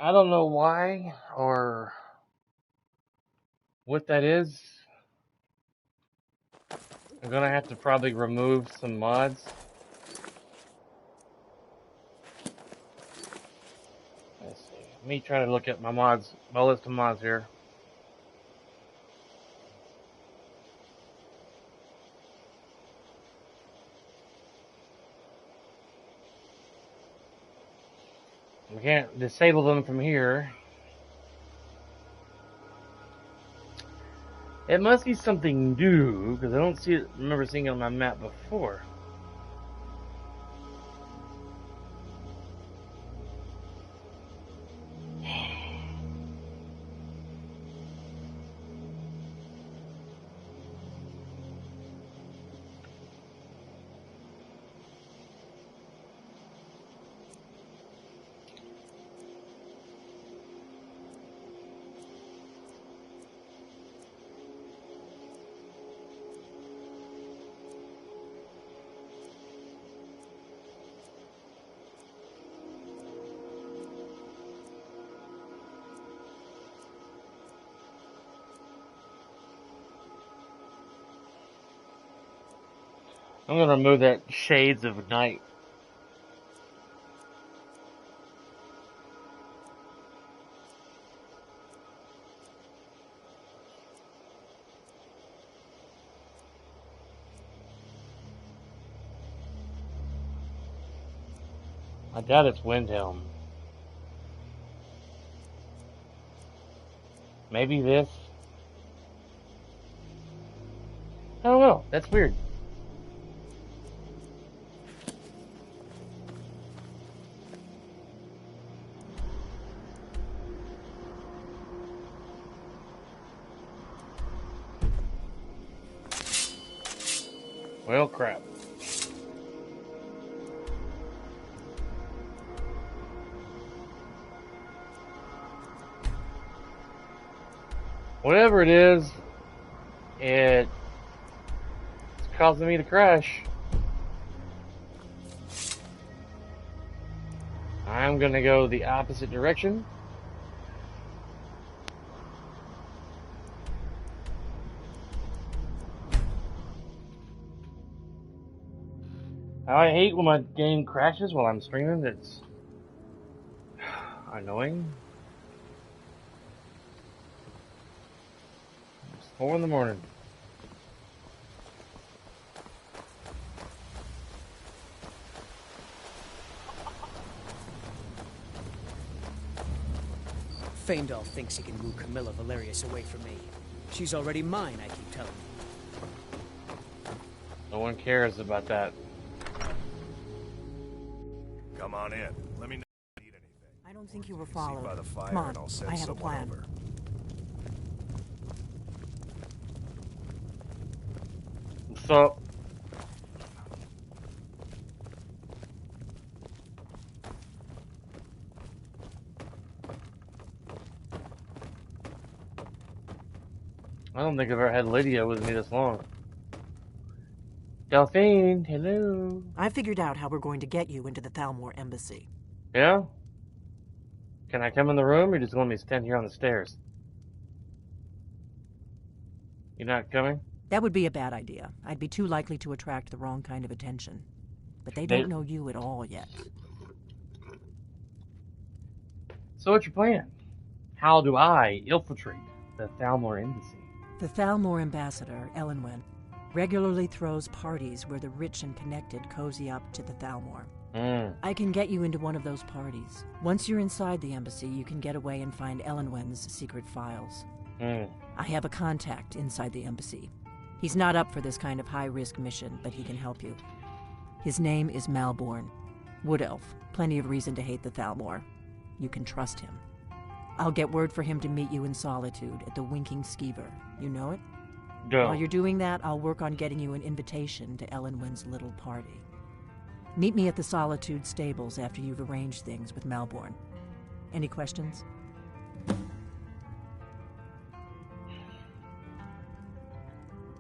I don't know why or what that is. I'm gonna have to probably remove some mods. Let's see. Me trying to look at my mods, my list of mods here. We can't disable them from here. It must be something new because I don't see it. Remember seeing it on my map before. I'm gonna remove that Shades of Night. I doubt it's Windhelm. Maybe this. I don't know. That's weird. Well, crap. Whatever it is, it's causing me to crash. I'm gonna go the opposite direction. I hate when my game crashes while I'm streaming. It's annoying. It's 4 in the morning. Faendal thinks he can woo Camilla Valerius away from me. She's already mine, I keep telling you. No one cares about that. Come on in. Let me know if you need anything. I don't think you were Sit followed. by the fire Come on, and I'll send I have a someone plan. over. So, I don't think I've ever had Lydia with me this long. Delphine, hello. I figured out how we're going to get you into the Thalmor embassy. Yeah? Can I come in the room or you just want me to stand here on the stairs? You're not coming? That would be a bad idea. I'd be too likely to attract the wrong kind of attention. But they don't know you at all yet. So what's your plan? How do I infiltrate the Thalmor embassy? The Thalmor ambassador, Elenwen, regularly throws parties where the rich and connected cozy up to the Thalmor. I can get you into one of those parties. Once you're inside the embassy, you can get away and find Elenwen's secret files. I have a contact inside the embassy. He's not up for this kind of high-risk mission, but he can help you. His name is Malborn. Wood Elf. Plenty of reason to hate the Thalmor. You can trust him. I'll get word for him to meet you in Solitude at the Winking Skeever. You know it? Go. While you're doing that, I'll work on getting you an invitation to Elenwen's little party. Meet me at the Solitude stables after you've arranged things with Malborn. Any questions?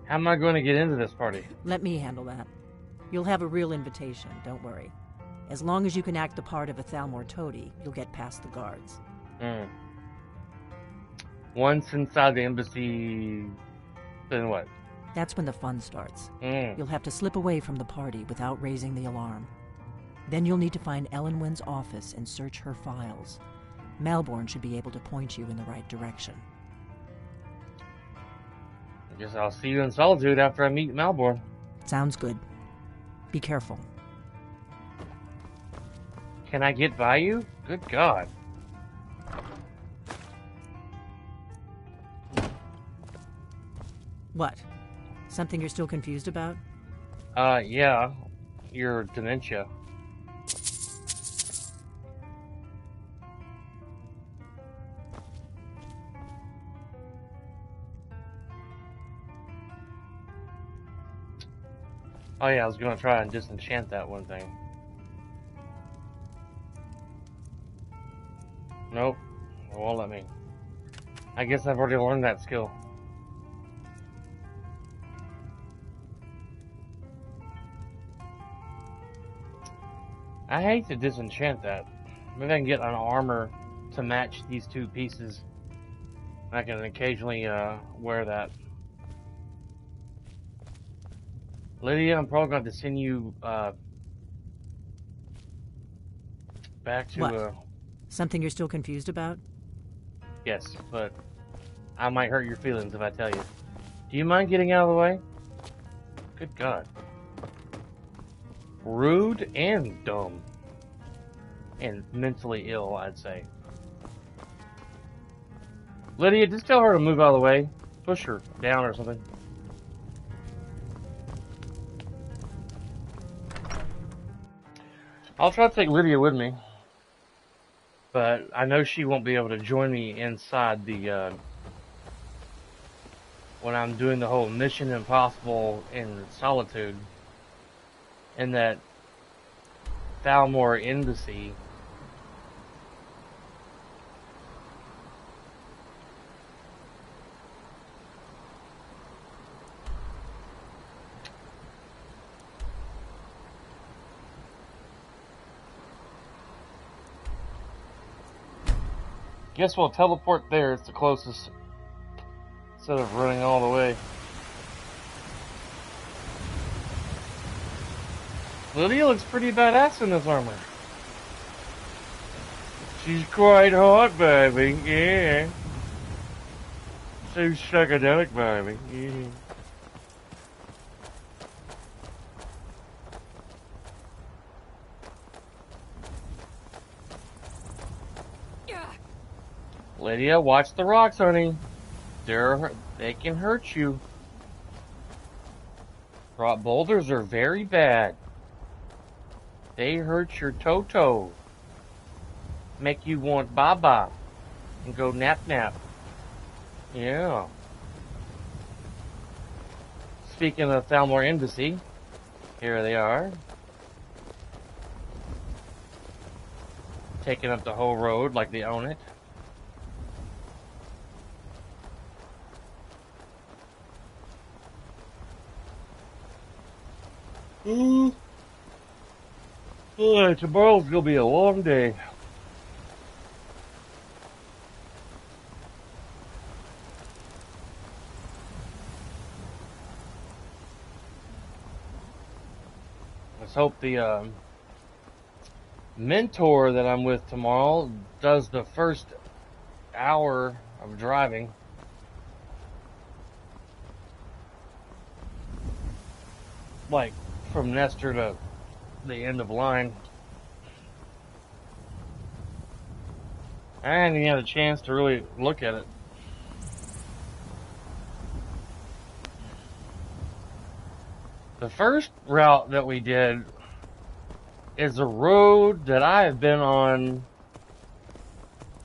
How am I going to get into this party? Let me handle that. You'll have a real invitation, don't worry. As long as you can act the part of a Thalmor toady, you'll get past the guards. Mm. Once inside the embassy, then what? That's when the fun starts. Mm. You'll have to slip away from the party without raising the alarm. Then you'll need to find Elenwen's office and search her files. Malborn should be able to point you in the right direction. I guess I'll see you in Solitude after I meet Malborn. Sounds good. Be careful. Can I get by you? Good God. What? Something you're still confused about? Yeah. Your dementia. Oh yeah, I was gonna try and disenchant that one thing. Nope. It won't let me. I guess I've already learned that skill. I hate to disenchant that. Maybe I can get an armor to match these two pieces. I can occasionally wear that. Lydia, I'm probably going to send you back to... What? Something you're still confused about? Yes, but I might hurt your feelings if I tell you. Do you mind getting out of the way? Good God. Rude and dumb. And mentally ill, I'd say. Lydia, just tell her to move out of the way. Push her down or something. I'll try to take Lydia with me. But I know she won't be able to join me inside the, when I'm doing the whole Mission Impossible in Solitude. In that Thalmor embassy. Guess we'll teleport there. It's the closest. Instead of running all the way. Lydia looks pretty badass in this armor. She's quite hot, baby. Yeah. So psychedelic, baby. Yeah. Lydia, watch the rocks, honey. They can hurt you. Rock boulders are very bad. They hurt your toe. Make you want baba and go nap. Yeah. Speaking of Thalmor Embassy, here they are. Taking up the whole road like they own it. Tomorrow's gonna be a long day. Let's hope the mentor that I'm with tomorrow does the first hour of driving. Like from Nestor to the end of line. I hadn't even had a chance to really look at it. The first route that we did is a road that I have been on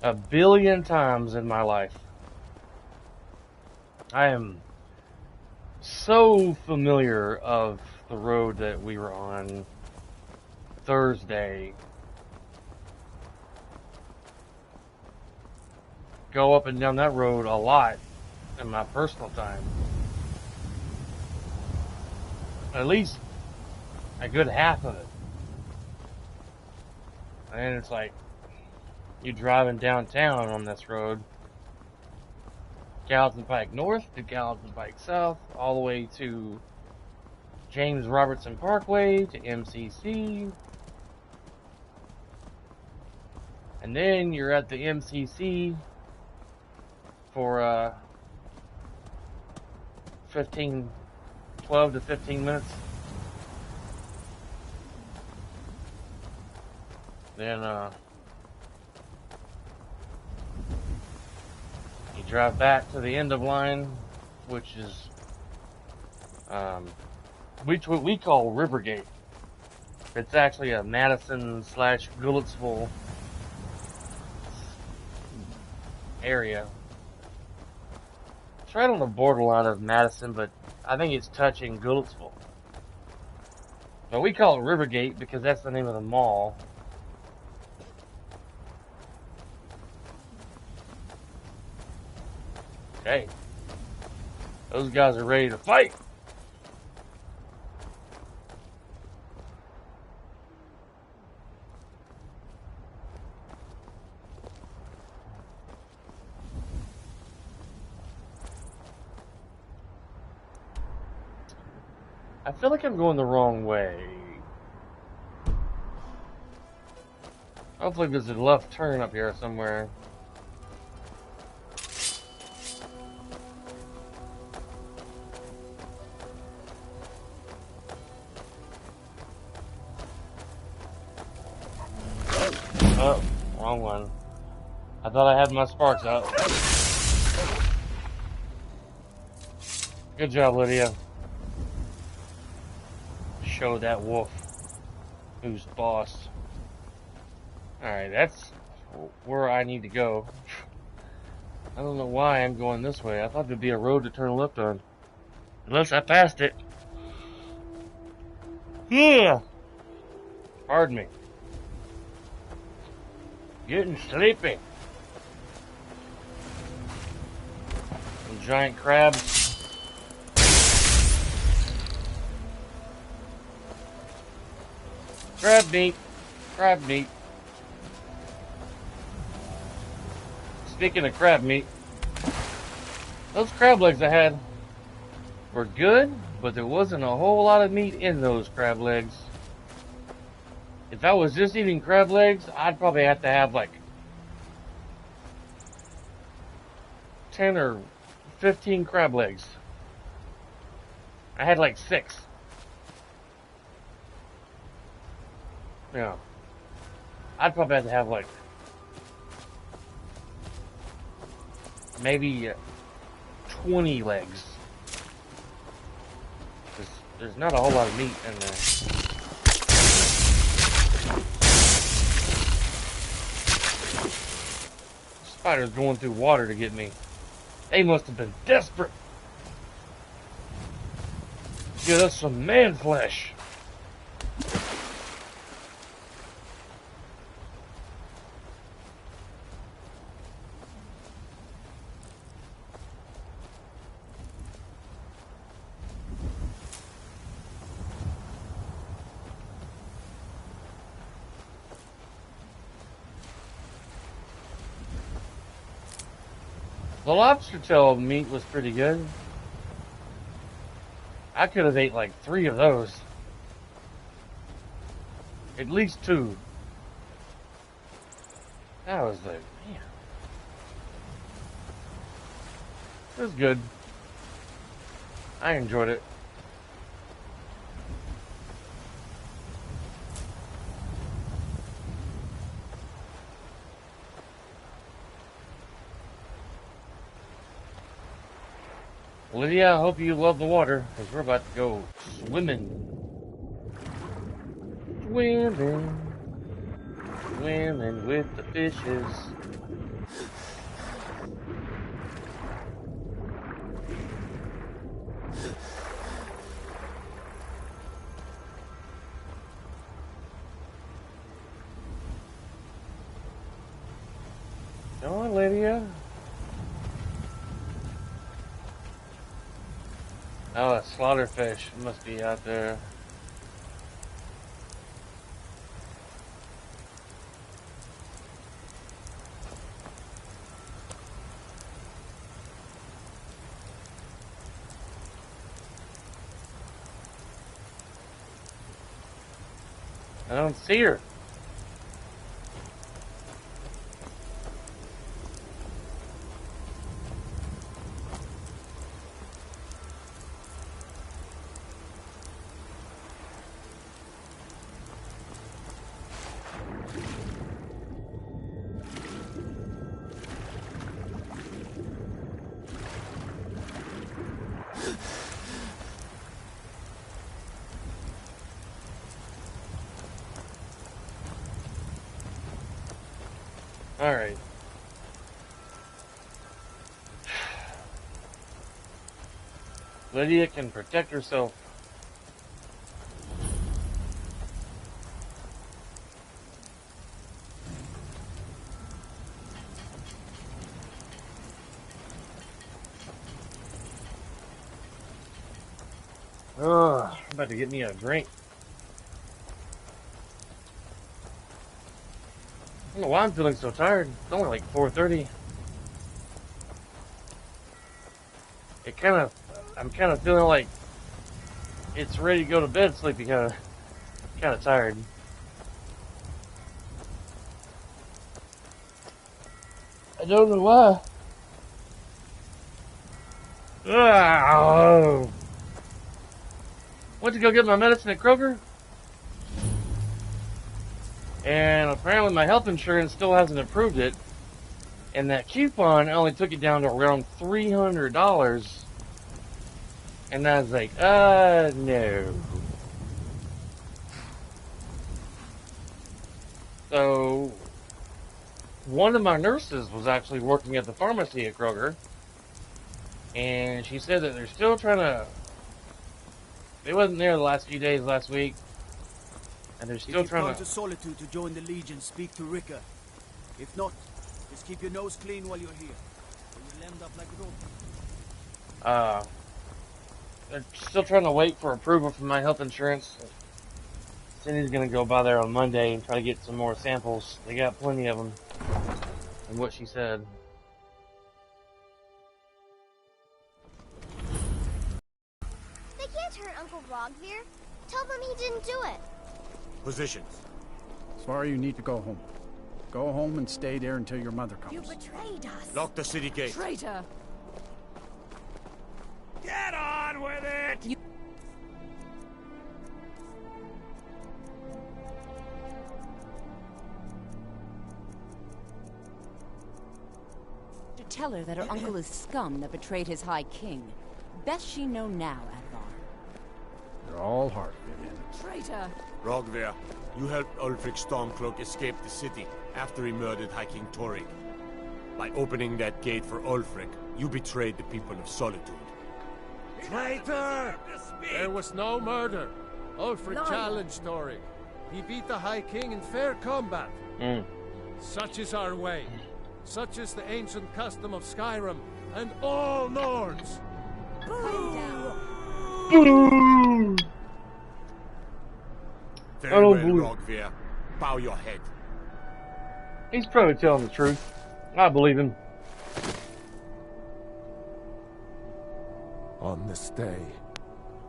a billion times in my life. I am so familiar of the road that we were on Thursday. Go up and down that road a lot in my personal time. At least a good half of it. And it's like, you driving downtown on this road. Gallatin Pike North to Gallatin Pike South, all the way to James Robertson Parkway to MCC. And then you're at the MCC for 12 to 15 minutes. Then you drive back to the end of line, which is what we call Rivergate. It's actually a Madison / Goulitsville area. It's right on the borderline of Madison, but I think it's touching Goulitsville. But we call it Rivergate because that's the name of the mall. Okay. Those guys are ready to fight. I feel like I'm going the wrong way. Hopefully there's a left turn up here somewhere. Oh, wrong one. I thought I had my sparks out. Good job, Lydia. Show that wolf who's boss. Alright, that's where I need to go. I don't know why I'm going this way. I thought there'd be a road to turn left on. Unless I passed it. Yeah. Pardon me. Getting sleepy. Some giant crabs. Crab meat. Crab meat. Speaking of crab meat, those crab legs I had were good, but there wasn't a whole lot of meat in those crab legs. If I was just eating crab legs, I'd probably have to have like 10 or 15 crab legs. I had like 6. Yeah. I'd probably have to have like maybe 20 legs. There's not a whole lot of meat in there. Spiders going through water to get me. They must have been desperate. Give us some man flesh. The lobster tail meat was pretty good. I could have ate like 3 of those. At least 2. That was like, man. It was good. I enjoyed it. Lydia, I hope you love the water, because we're about to go swimming. Swimming. Swimming with the fishes. Come on, Lydia. Oh, a slaughterfish must be out there. I don't see her. Alright. Lydia can protect herself. Ugh, I'm about to get me a drink. I don't know why I'm feeling so tired. It's only like 4:30. I'm kind of feeling like it's ready to go to bed, sleepy, kind of tired. I don't know why. Oh. Went to go get my medicine at Kroger, and apparently my health insurance still hasn't approved it, and that coupon only took it down to around $300, and I was like, no. So, one of my nurses was actually working at the pharmacy at Kroger, and she said that they're still trying to, they wasn't there the last few days last week, and they're still trying to Solitude to join the Legion, speak to Rika. If not, just keep your nose clean while you're here, or you'll end up like Rob. They're still trying to wait for approval from my health insurance. Cindy's gonna go by there on Monday and try to get some more samples. They got plenty of them, from what she said. They can't hurt Uncle Rogvir. Tell them he didn't do it. Positions. Sorry, you need to go home. Go home and stay there until your mother comes. You betrayed us. Lock the city gate. Traitor. Get on with it! To tell her that her uncle is scum that betrayed his high king. Best she know now, Advar. You're all heart, Vivian. Traitor. Rogvir, you helped Ulfric Stormcloak escape the city after he murdered High King Torrig. By opening that gate for Ulfric, you betrayed the people of Solitude. Traitor! There was no murder. Ulfric challenged Torrig. He beat the High King in fair combat. Such is our way. Such is the ancient custom of Skyrim and all Nords. Very well, Rogvir. Bow your head. He's probably telling the truth. I believe him. On this day,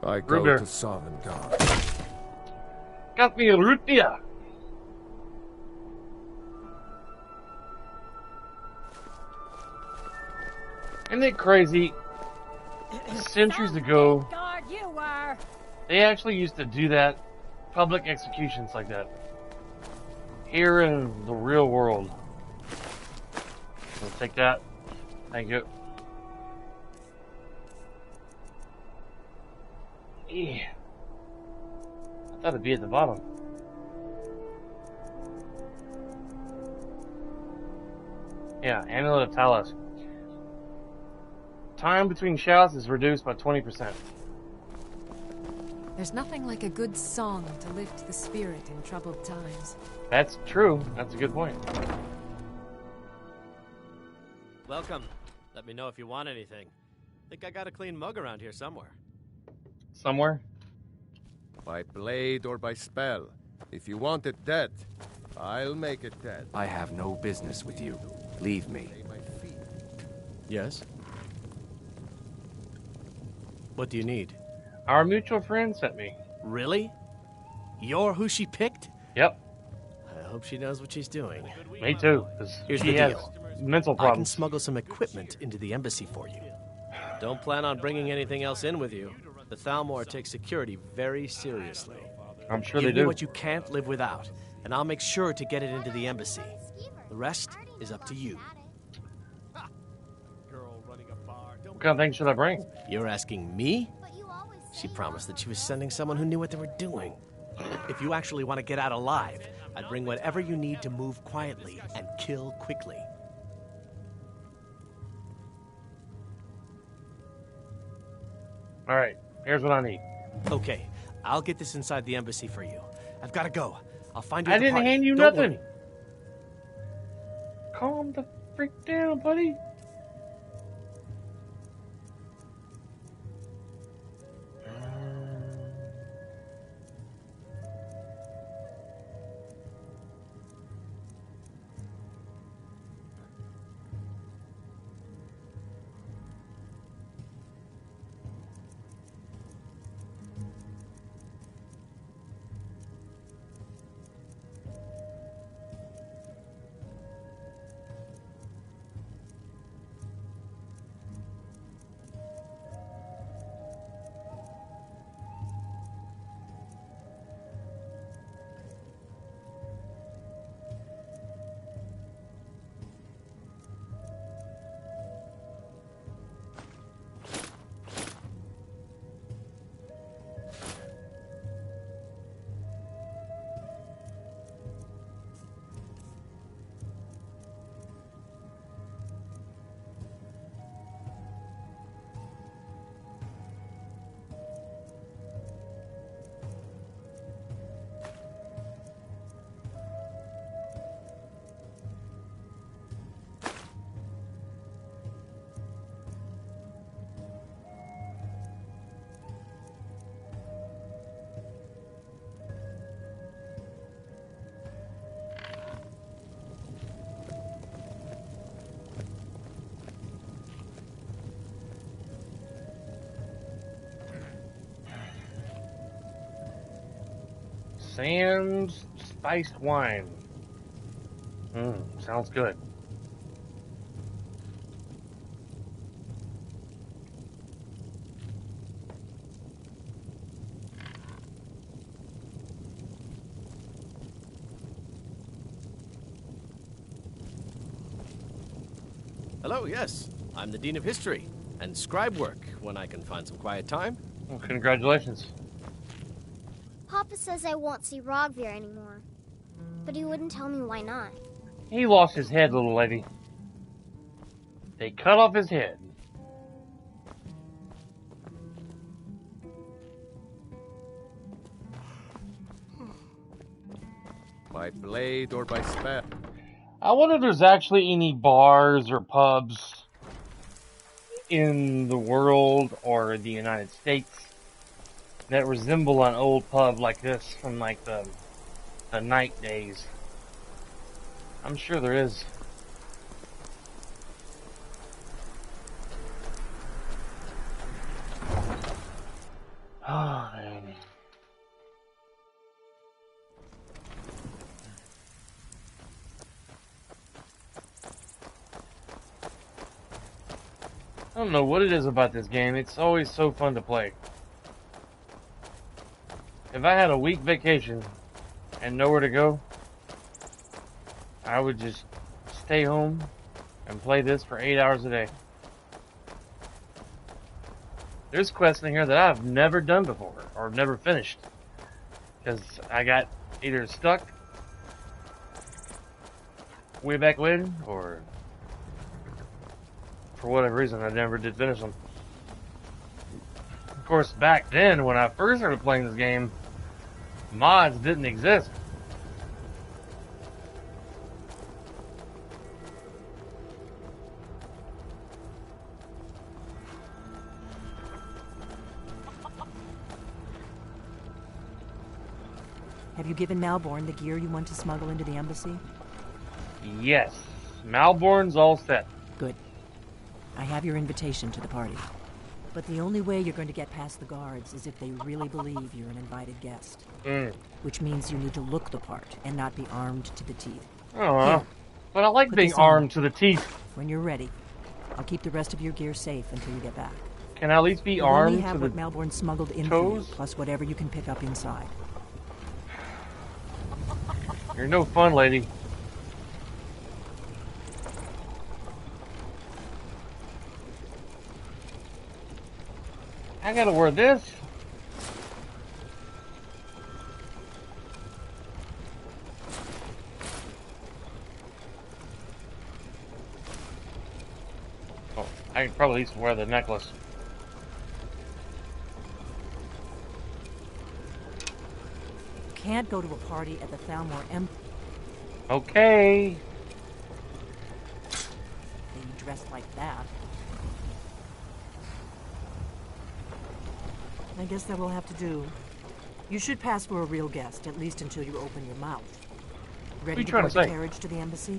I go to Sovngarde. Got me a root beer. Isn't it crazy? Centuries ago, they actually used to do that, public executions like that, here in the real world. Let's take that. Thank you. Yeah. I thought it'd be at the bottom. Yeah, Amulet of Talos. Time between shouts is reduced by 20%. There's nothing like a good song to lift the spirit in troubled times. That's true. That's a good point. Welcome. Let me know if you want anything. Think I got a clean mug around here somewhere. Somewhere? By blade or by spell. If you want it dead, I'll make it dead. I have no business with you. Leave me. Yes? What do you need? Our mutual friend sent me. Really? You're who she picked? Yep. I hope she knows what she's doing. Me too, because she has mental I can problems. smuggle some equipment into the embassy for you. Don't plan on bringing anything else in with you. The Thalmor takes security very seriously. I'm sure Give they me do. what you can't live without, and I'll make sure to get it into the embassy. The rest is up to you. What kind of things should I bring? You're asking me? She promised that she was sending someone who knew what they were doing. If you actually want to get out alive, I'd bring whatever you need to move quietly and kill quickly. All right, here's what I need. Okay, I'll get this inside the embassy for you. I've got to go. I'll find you at I the didn't party. hand you Don't nothing. worry. Calm the freak down, buddy. Sand spiced wine. Sounds good. Hello, yes. I'm the Dean of History, and scribe work when I can find some quiet time. Well, congratulations. Papa says I won't see Rogvir anymore. But he wouldn't tell me why not. He lost his head, little lady. They cut off his head. By blade or by spell? I wonder if there's actually any bars or pubs in the world or the United States that resemble an old pub like this from like the night days. I'm sure there is. Oh, man. I don't know what it is about this game. It's always so fun to play. If I had a week vacation and nowhere to go, I would just stay home and play this for 8 hours a day. There's quests in here that I've never done before or never finished because I got either stuck way back when or for whatever reason I never did finish them. Of course, back then when I first started playing this game, mods didn't exist. Have you given Malborn the gear you want to smuggle into the embassy? Yes. Malborn's all set. Good. I have your invitation to the party. But the only way you're going to get past the guards is if they really believe you're an invited guest. Which means you need to look the part and not be armed to the teeth. Oh, but I like being armed to the teeth. When you're ready, I'll keep the rest of your gear safe until you get back. Can I at least be You'll armed only have to what the Malborn smuggled in for you, plus whatever you can pick up inside. You're no fun, lady. I gotta wear this. Oh, I can probably at least wear the necklace. Can't go to a party at the Thalmor Okay. Being dressed like that. I guess that will have to do. You should pass for a real guest, at least until you open your mouth. Ready to board the carriage to the embassy?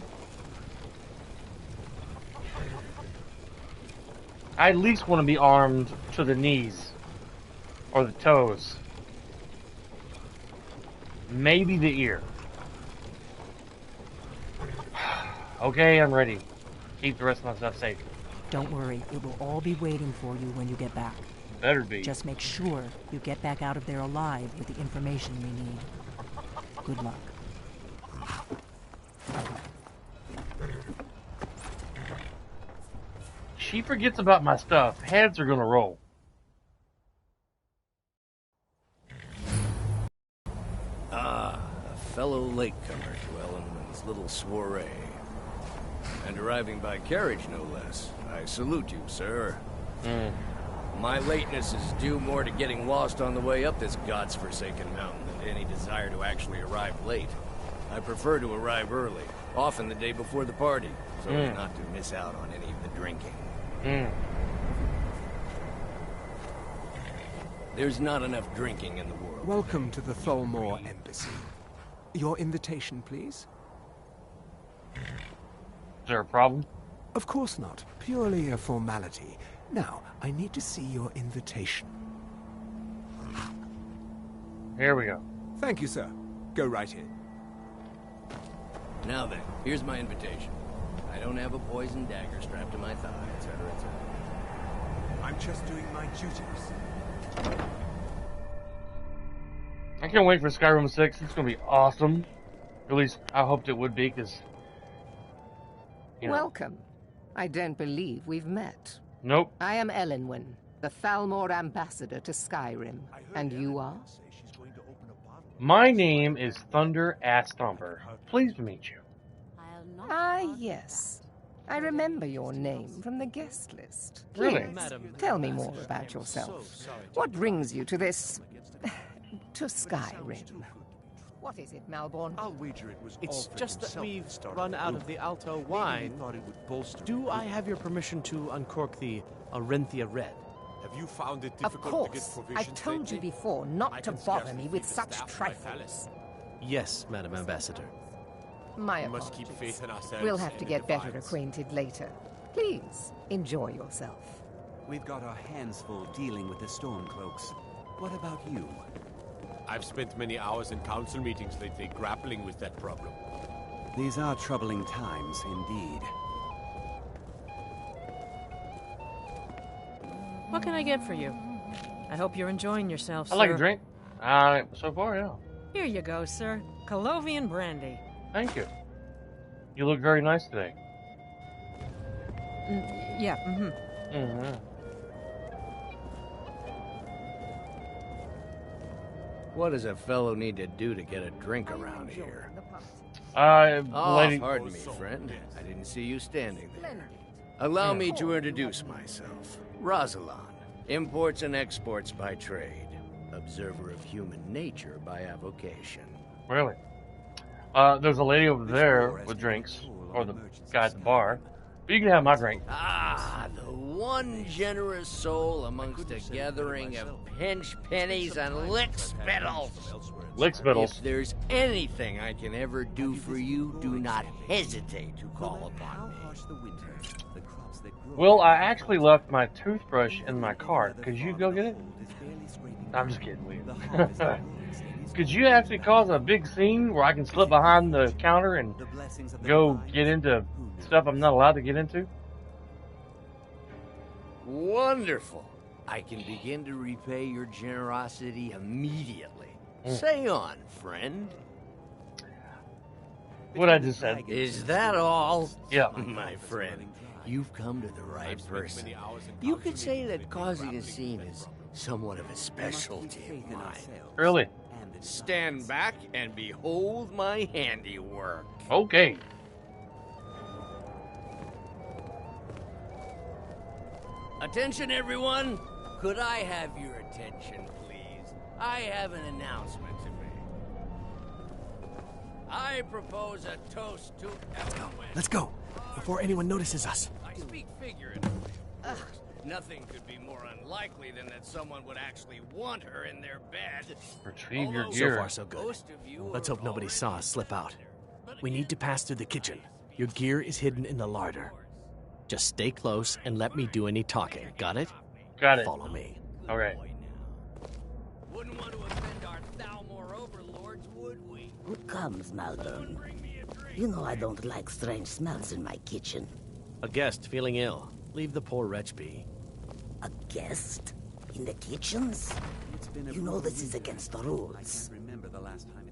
I at least want to be armed to the knees. Or the toes. Maybe the ear. Okay, I'm ready. Keep the rest of my stuff safe. Don't worry, it will all be waiting for you when you get back. Better be. Just make sure you get back out of there alive with the information we need. Good luck. She forgets about my stuff. Heads are gonna roll. Ah, a fellow latecomer to Ellenman's little soiree. And arriving by carriage, no less. I salute you, sir. My lateness is due more to getting lost on the way up this god's-forsaken mountain than to any desire to actually arrive late. I prefer to arrive early, often the day before the party, so as not to miss out on any of the drinking. There's not enough drinking in the world. Welcome to the Thalmor Embassy. Your invitation, please? Is there a problem? Of course not. Purely a formality. Now, I need to see your invitation. Here we go. Thank you, sir. Go right in. Now then, here's my invitation. I don't have a poison dagger strapped to my thigh, etc., etc. I'm just doing my duties. I can't wait for Skyrim 6. It's gonna be awesome. At least I hoped it would be, because... Welcome. I don't believe we've met. Nope. I am Elenwen, the Thalmor ambassador to Skyrim. And you are? My name is Thunder Ass Thumper. Pleased to meet you. Ah, yes. I remember your name from the guest list. Really? Please, tell me more about yourself. What brings you to this... to Skyrim? What is it, Malborn? I'll wager it was It's just that we've run out of the Alto wine. Do I have your permission to uncork the Arenthia Red? Have you found it Of difficult to get course. provisions I've told you before not to bother me with such trifles. Yes, Madam Ambassador. My We must apologies. keep faith in ourselves. We'll have to and get the better divines. acquainted later. Please, enjoy yourself. We've got our hands full dealing with the Stormcloaks. What about you? I've spent many hours in council meetings lately grappling with that problem. These are troubling times, indeed. What can I get for you? I hope you're enjoying yourself, sir. I like a drink. So far, yeah. Here you go, sir. Colovian brandy. Thank you. You look very nice today. Yeah, What does a fellow need to do to get a drink around here? Lady... Pardon me, friend. I didn't see you standing there. Allow me to introduce myself. Rosalind, imports and exports by trade. Observer of human nature by avocation. Really? There's a lady over there with drinks, or the guy at the bar. You can have my drink. Ah, the one generous soul amongst a gathering of pinch pennies and lick spittles. Lick spittles. If there's anything I can ever do for you, do not hesitate to call upon me. Well, I actually left my toothbrush in my car. Could you go get it? I'm just kidding, Liam. Could you actually cause a big scene where I can slip behind the counter and go get into stuff I'm not allowed to get into? Wonderful. I can begin to repay your generosity immediately. Say on, friend. What I just said. Is that all? Yeah. My friend, you've come to the right person. You could say that causing a scene is somewhat of a specialty of mine. Really? Stand back and behold my handiwork. Okay. Attention, everyone. Could I have your attention, please? I have an announcement to make. I propose a toast to everyone. Let's go, before anyone notices us. I speak figuratively, of course. Nothing could be more unlikely than that someone would actually want her in their bed. Retrieve your gear. So far, so good. Let's hope nobody saw us slip out. We need to pass through the kitchen. Your gear is hidden in the larder. Just stay close and let me do any talking. Got it? Got it. Follow me. All right. Wouldn't want to offend our Thalmor overlords, would we? Who comes, Malvern? You know I don't like strange smells in my kitchen. A guest feeling ill. Leave the poor wretch be. A guest? In the kitchens? You know this is against the rules.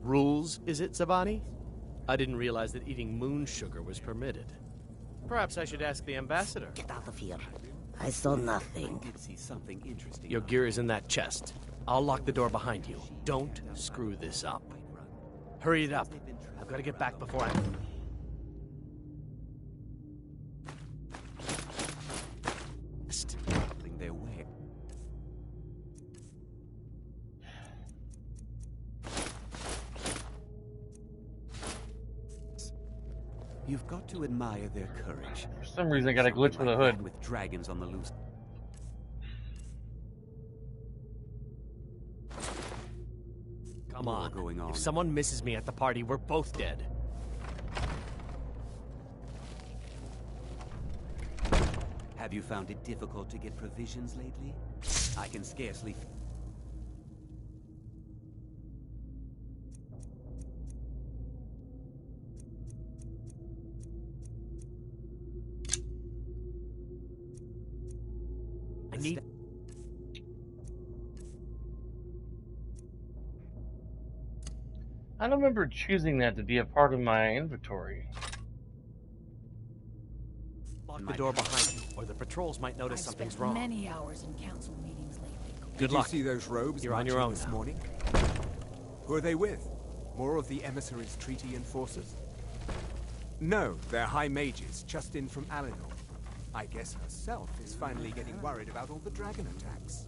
Rules, is it, Zabani? I didn't realize that eating moon sugar was permitted. Perhaps I should ask the ambassador. Get out of here. I saw nothing. Your gear is in that chest. I'll lock the door behind you. Don't screw this up. Hurry it up. I've got to get back before I... Their way. You've got to admire their courage. For some reason, I got a glitch with the hood. With dragons on the loose. Come on. If someone misses me at the party, we're both dead. Have you found it difficult to get provisions lately? I can scarcely... I need... I don't remember choosing that to be a part of my inventory. Lock the door behind you, or the patrols might notice something's wrong. Many hours in council meetings lately. Good luck. Did you see those robes? You're on your own this now. morning? Who are they with? More of the emissaries' treaty enforcers? No, they're high mages, just in from Alinor. I guess herself is finally getting worried about all the dragon attacks.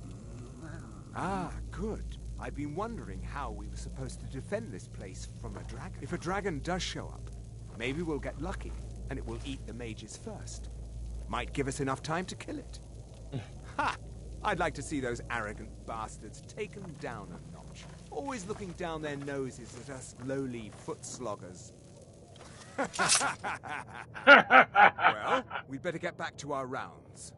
Ah, good. I've been wondering how we were supposed to defend this place from a dragon. If a dragon does show up, maybe we'll get lucky, and it will eat the mages first. Might give us enough time to kill it. Ha! I'd like to see those arrogant bastards taken down a notch. Always looking down their noses at us lowly foot sloggers. Well, we'd better get back to our rounds.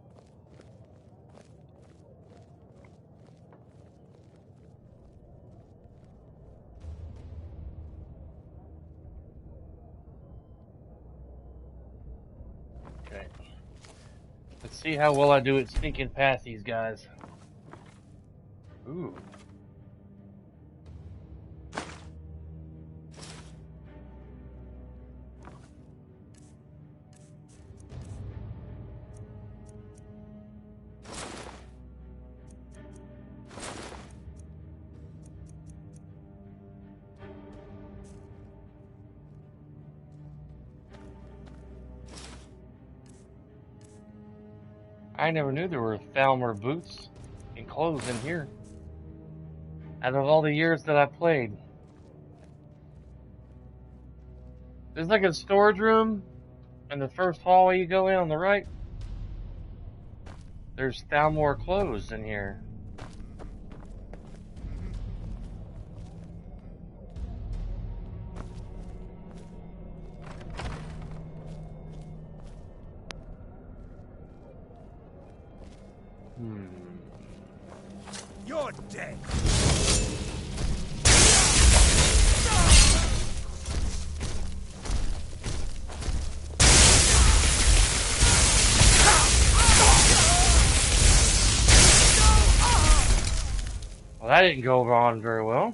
Okay. Let's see how well I do at sneaking past these guys. Ooh. I never knew there were Thalmor boots and clothes in here. Out of all the years that I played. There's like a storage room In the first hallway you go in on the right, there's Thalmor clothes in here. You're dead. Well, that didn't go on very well.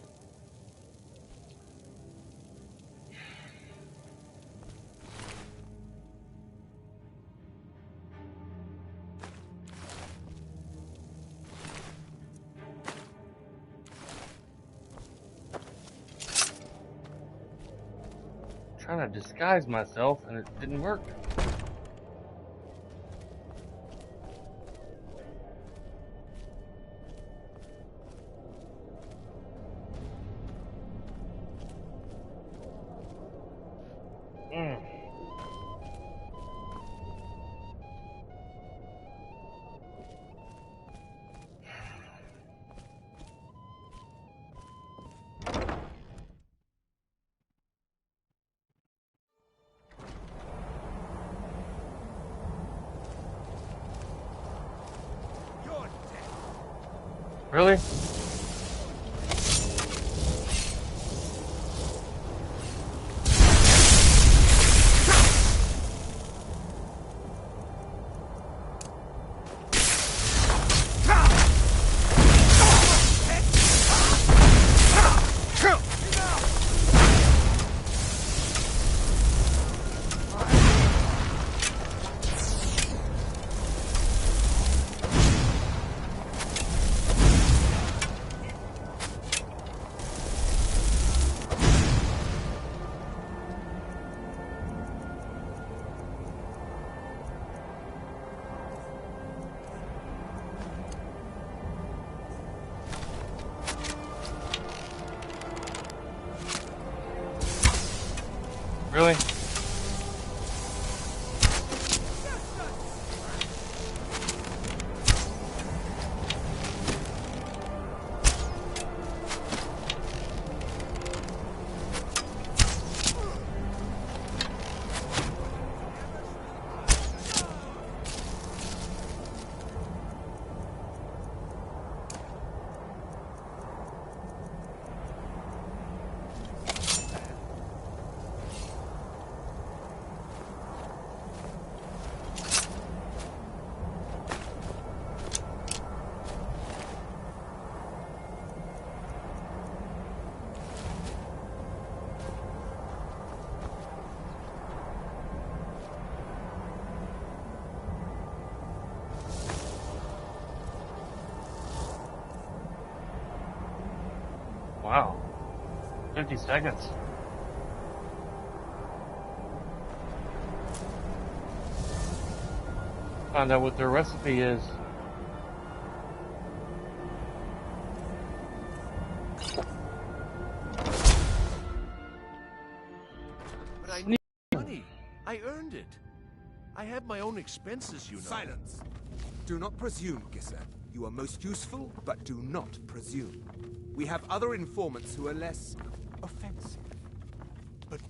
Trying to disguise myself and it didn't work. Really? Really? Wow. 50 seconds. Find out what their recipe is. But I need money. I earned it. I have my own expenses, you know. Silence! Do not presume, Gisser. You are most useful, but do not presume. We have other informants who are less offensive. But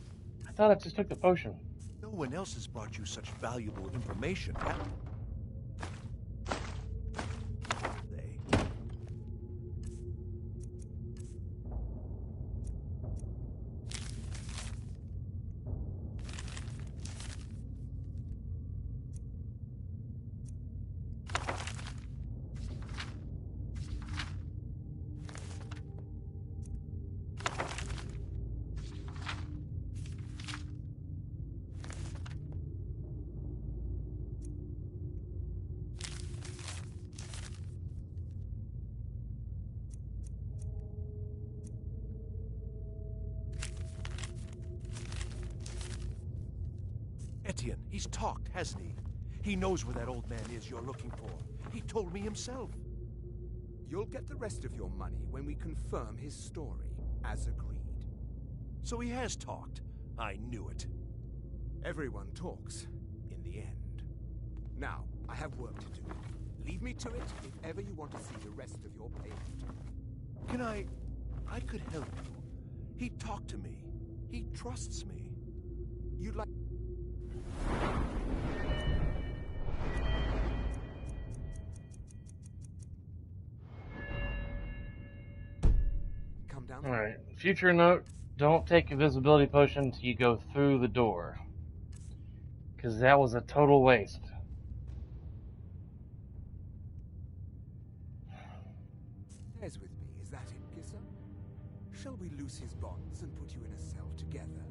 I thought I just took the potion. No one else has brought you such valuable information, have they? Etienne, he's talked, hasn't he? He knows where that old man is you're looking for. He told me himself. You'll get the rest of your money when we confirm his story, as agreed. So he has talked. I knew it. Everyone talks. Now, I have work to do. Leave me to it if ever you want to see the rest of your payment. Can I could help you. He talked to me. He trusts me. You'd like... Come down. Alright. Future note, don't take a visibility potion until you go through the door. Because that was a total waste. There's with me, is that it, Kisser? Shall we loose his bonds and put you in a cell together?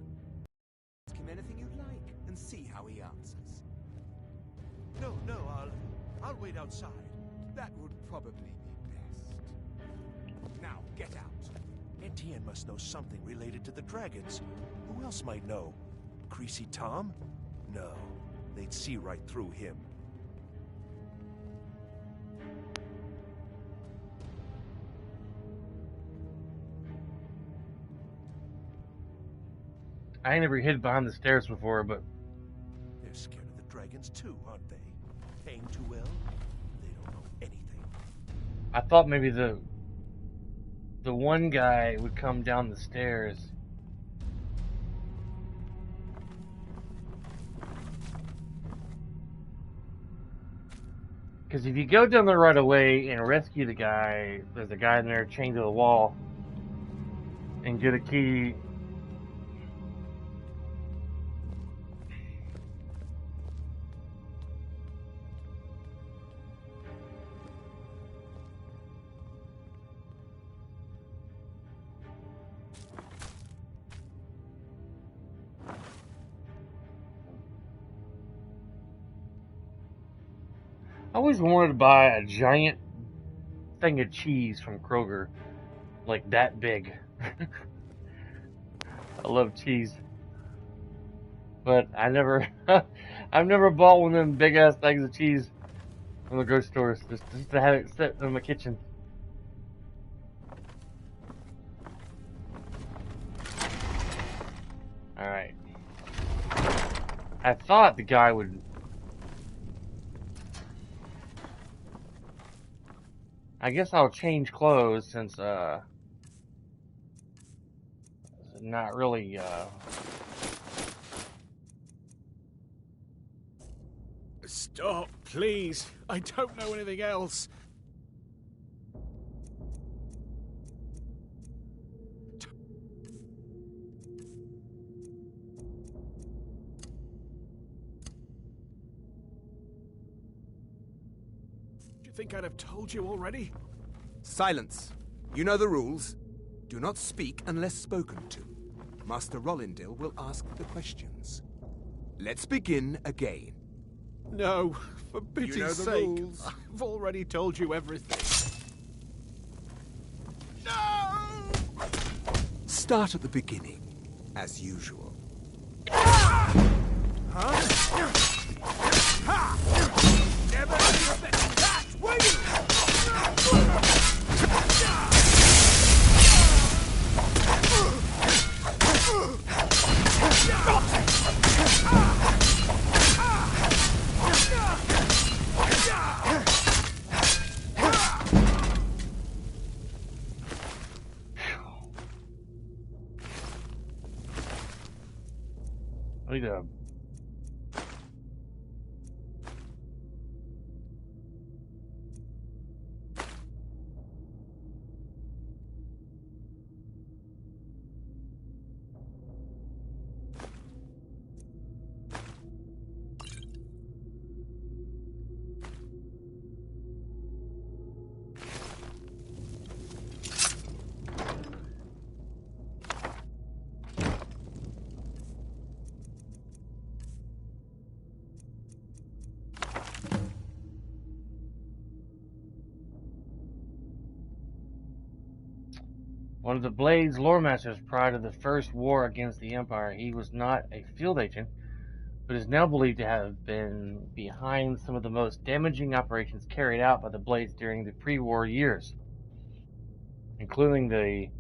Ask him anything you like and see how he answers. No, I'll wait outside. That would probably be best. Now, get out. Etienne must know something related to the dragons. Who else might know? Greasy Tom? No, they'd see right through him. I ain't never hid behind the stairs before, but... They're scared of the dragons too, aren't they? Paying too well? They don't know anything. I thought maybe the one guy would come down the stairs. Because if you go down there right away and rescue the guy, there's a guy in there chained to the wall, and get a key. I always wanted to buy a giant thing of cheese from Kroger, like that big. I love cheese, but I've never bought one of them big ass things of cheese from the grocery stores just to have it sit in my kitchen. All right, I thought the guy would. I guess I'll change clothes since, not really, Stop, please. I don't know anything else. Do you think I'd have told you already? Silence. You know the rules. Do not speak unless spoken to. Master Rollindil will ask the questions. Let's begin again. No, for pity's You know the sake. rules. I've already told you everything. Start at the beginning, as usual. Never expected that, were you? Look at that. One of the Blade's lore masters prior to the first war against the Empire, he was not a field agent, but is now believed to have been behind some of the most damaging operations carried out by the Blades during the pre-war years, including the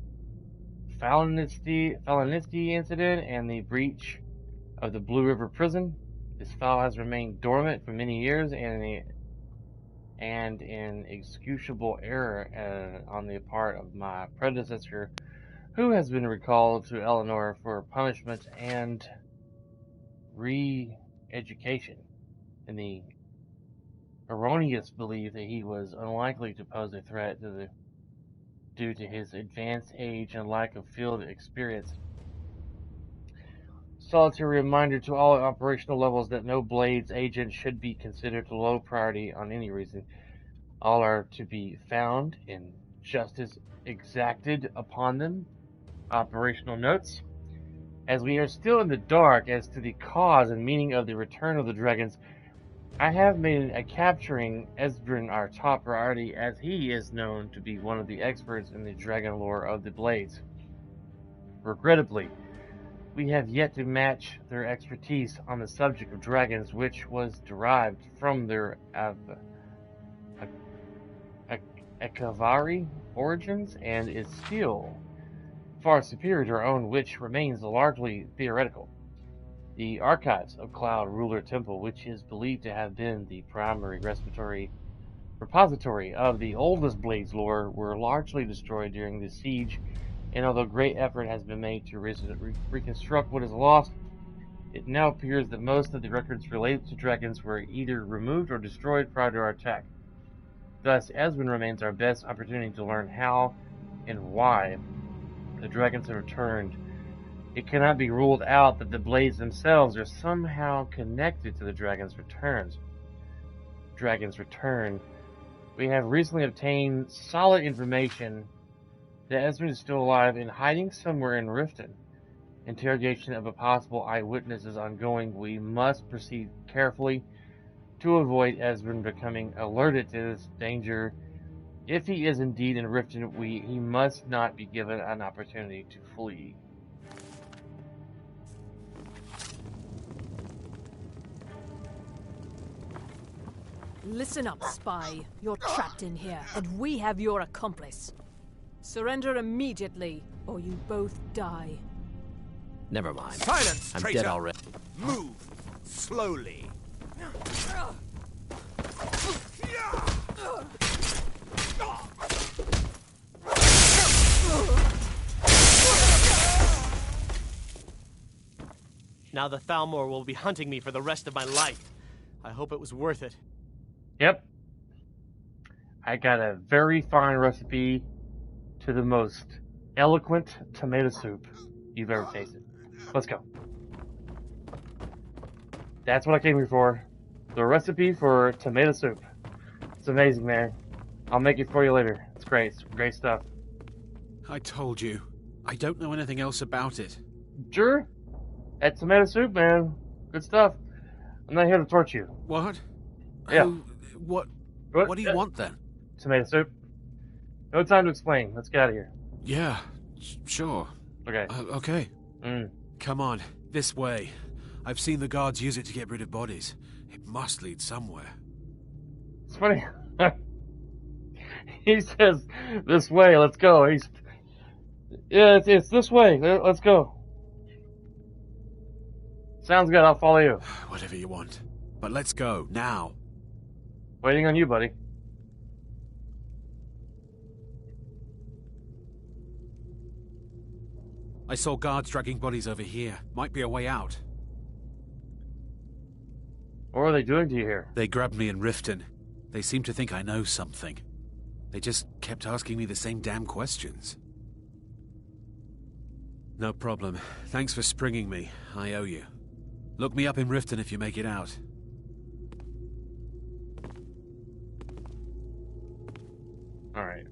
Falinity incident and the breach of the Blue River Prison. This file has remained dormant for many years and an inexcusable error on the part of my predecessor, who has been recalled to Eleanor for punishment and re-education in the erroneous belief that he was unlikely to pose a threat due to his advanced age and lack of field experience. Solitary reminder to all operational levels that no Blades agent should be considered low priority on any reason. All are to be found in justice exacted upon them. Operational notes. As we are still in the dark as to the cause and meaning of the return of the dragons, I have made a capturing Esbjorn our top priority, as he is known to be one of the experts in the dragon lore of the Blades. Regrettably, we have yet to match their expertise on the subject of dragons, which was derived from their Akavari origins and is still far superior to our own, which remains largely theoretical. The archives of Cloud Ruler Temple, which is believed to have been the primary repository of the oldest Blades lore, were largely destroyed during the siege, and although great effort has been made to reconstruct what is lost, it now appears that most of the records related to dragons were either removed or destroyed prior to our attack. Thus, Esbjorn remains our best opportunity to learn how and why the dragons have returned. It cannot be ruled out that the Blades themselves are somehow connected to the dragon's return. We have recently obtained solid information that Esbjorn is still alive and hiding somewhere in Riften. Interrogation of a possible eyewitness is ongoing. We must proceed carefully to avoid Esbjorn becoming alerted to this danger. If he is indeed in Riften, he must not be given an opportunity to flee. Listen up, spy. You're trapped in here, and we have your accomplice. Surrender immediately, or you both die. Never mind. Silence, I'm traitor! dead already. Move slowly. Now the Thalmor will be hunting me for the rest of my life. I hope it was worth it. Yep. I got a very fine recipe to the most eloquent tomato soup you've ever tasted. Let's go. That's what I came here for. The recipe for tomato soup. It's amazing, man. I'll make it for you later. It's great. It's great stuff. I told you. I don't know anything else about it. Sure. That's tomato soup, man. Good stuff. I'm not here to torture you. What? Yeah. What do you want then? Tomato soup. No time to explain. Let's get out of here. Yeah, sure. Okay. Okay. Come on, this way. I've seen the guards use it to get rid of bodies. It must lead somewhere. It's funny. He says, this way, let's go. It's this way. Let's go. Sounds good, I'll follow you. Whatever you want. But let's go, now. Waiting on you, buddy. I saw guards dragging bodies over here. Might be a way out. What are they doing to you here? They grabbed me in Riften. They seem to think I know something. They just kept asking me the same damn questions. No problem. Thanks for springing me. I owe you. Look me up in Riften if you make it out. Alright.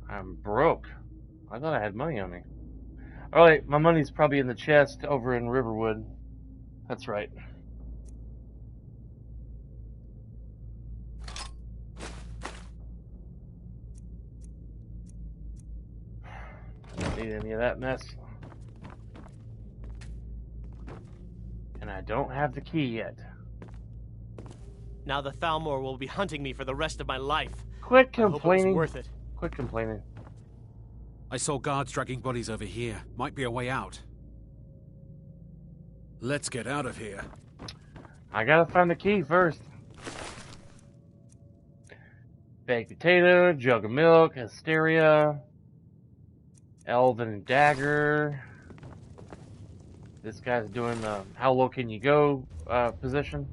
I'm broke. I thought I had money on me. Alright, my money's probably in the chest over in Riverwood. That's right. Don't need any of that mess. And I don't have the key yet. Now the Thalmor will be hunting me for the rest of my life. Quit I hope it was complaining. worth it. Quit complaining. I saw guards dragging bodies over here. Might be a way out. Let's get out of here. I gotta find the key first. Baked potato, jug of milk, hysteria, elven dagger. This guy's doing the how low can you go position.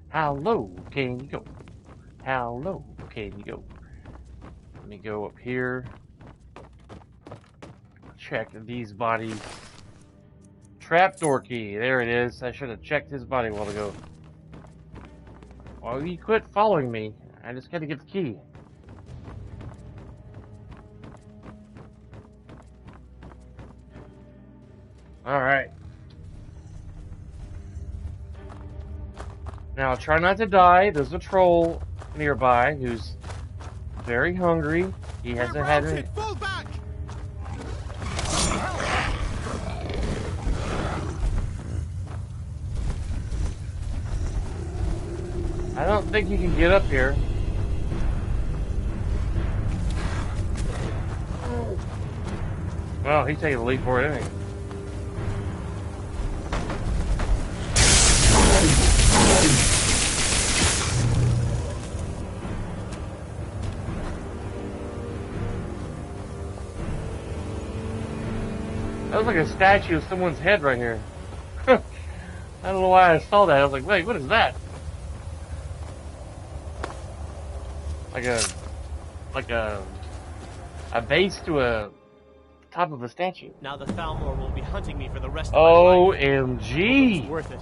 How low can you go? How low can you go? Let me go up here. Check these bodies. Trapdoor key. There it is. I should have checked his body a while ago. Well, you quit following me. I just gotta get the key. Alright. Now, try not to die. There's a troll nearby who's very hungry. He hasn't had any... Fall back! I don't think you can get up here. Well, he's taking the lead for it, isn't he? That was like a statue of someone's head right here. I don't know why I saw that. I was like, wait, what is that? Like a base to a top of a statue. Now the Thalmor will be hunting me for the rest of my life. OMG! It's worth it.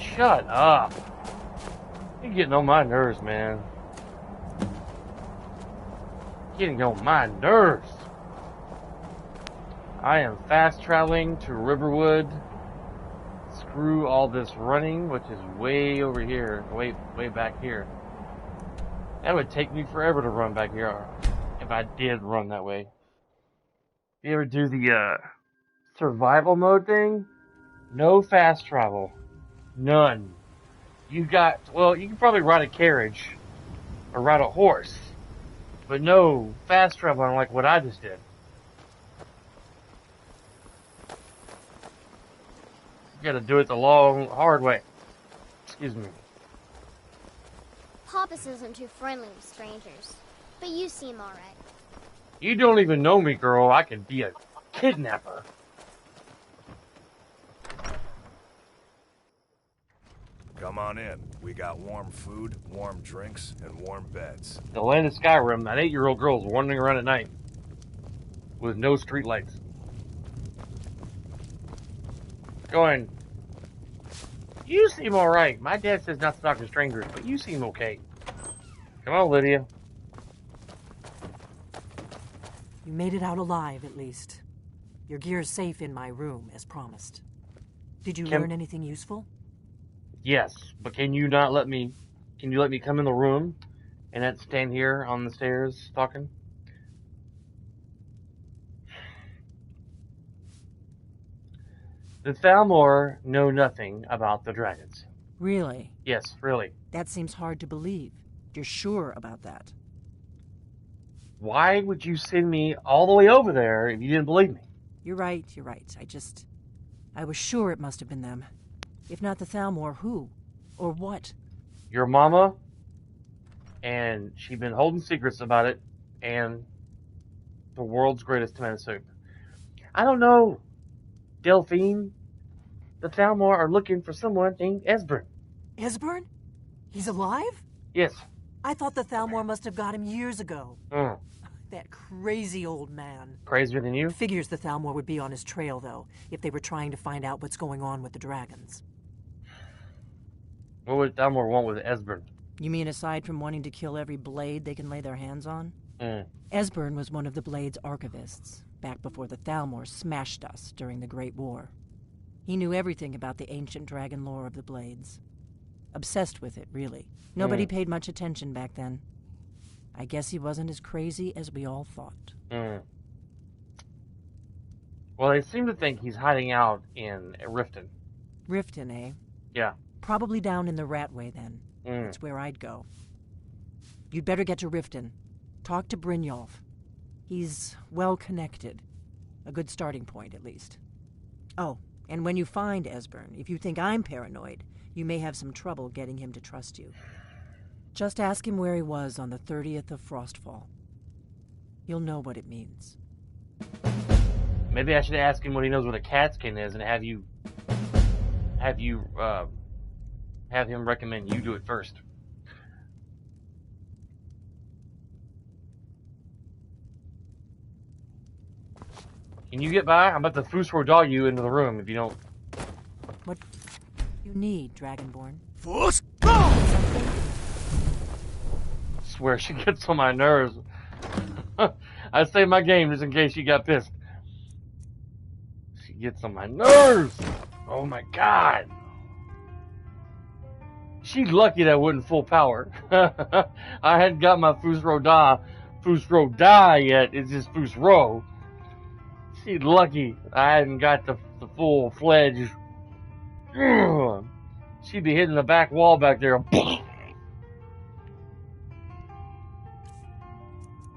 Shut up. You're getting on my nerves, man. Getting on my nerves. I am fast traveling to Riverwood. Screw all this running, which is way over here, way back here. That would take me forever to run back here if I did run that way. You ever do the survival mode thing? No fast travel. None. You can probably ride a carriage or ride a horse, but no fast travel like what I just did. You gotta do it the long, hard way. Excuse me. Papas isn't too friendly with strangers, but you seem alright. You don't even know me, girl. I could be a kidnapper. Come on in. We got warm food, warm drinks, and warm beds. The land of Skyrim, that 8-year-old girl's wandering around at night with no streetlights. Going, you seem alright. My dad says not to talk to strangers, but you seem okay. Come on, Lydia. You made it out alive, at least. Your gear's safe in my room, as promised. Did you learn anything useful? Yes, but can you let me come in the room and not stand here on the stairs talking? The Thalmor know nothing about the dragons. Really? Yes, really. That seems hard to believe. You're sure about that? Why would you send me all the way over there if you didn't believe me? You're right. I was sure it must have been them. If not the Thalmor, who? Or what? Your mama, and she'd been holding secrets about it, and the world's greatest tomato soup. I don't know, Delphine. The Thalmor are looking for someone named Esbern. Esbern? He's alive? Yes. I thought the Thalmor must have got him years ago. That crazy old man. Crazier than you? Figures the Thalmor would be on his trail, though, if they were trying to find out what's going on with the dragons. What would Thalmor want with Esbern? You mean aside from wanting to kill every blade they can lay their hands on? Esbern was one of the Blade's archivists, back before the Thalmor smashed us during the Great War. He knew everything about the ancient dragon lore of the Blades. Obsessed with it, really. Nobody paid much attention back then. I guess he wasn't as crazy as we all thought. Well, they seem to think he's hiding out in Riften. Riften, eh? Yeah. Probably down in the Ratway, then. That's where I'd go. You'd better get to Riften. Talk to Brynjolf. He's well-connected. A good starting point, at least. Oh, and when you find Esbern, if you think I'm paranoid, you may have some trouble getting him to trust you. Just ask him where he was on the 30th of Frostfall. You'll know what it means. Maybe I should ask him when he knows what a cat skin is and have him recommend you do it first. Can you get by? I'm about to Fusro dog you into the room if you don't. What you need, Dragonborn? Fus, go! Swear she gets on my nerves. I saved my game just in case she got pissed. She gets on my nerves. Oh my god. She's lucky that wasn't full power. I hadn't got my Fusro Da yet. It's just Fusro. She's lucky I hadn't got the full-fledged. She'd be hitting the back wall back there.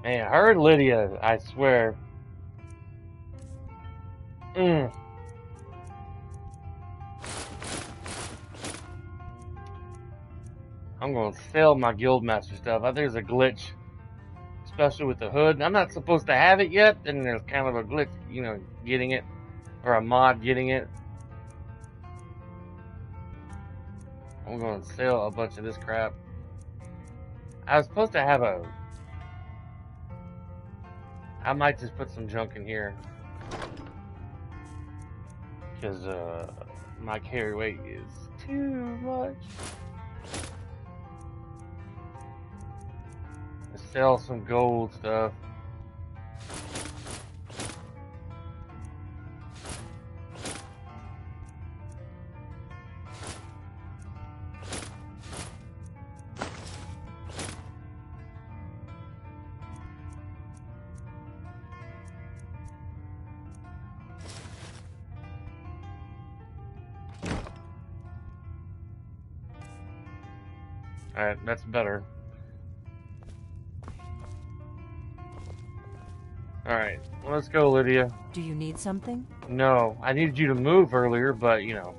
Man, her and Lydia, I swear. I'm going to sell my Guildmaster stuff. I think there's a glitch, especially with the hood. I'm not supposed to have it yet, and there's kind of a glitch, you know, getting it, or a mod getting it. I'm going to sell a bunch of this crap. I was supposed to have a... I might just put some junk in here. Because my carry weight is too much. Let's sell some gold stuff. Alright, that's better. Alright, let's go, Lydia. Do you need something? No, I needed you to move earlier, but, you know.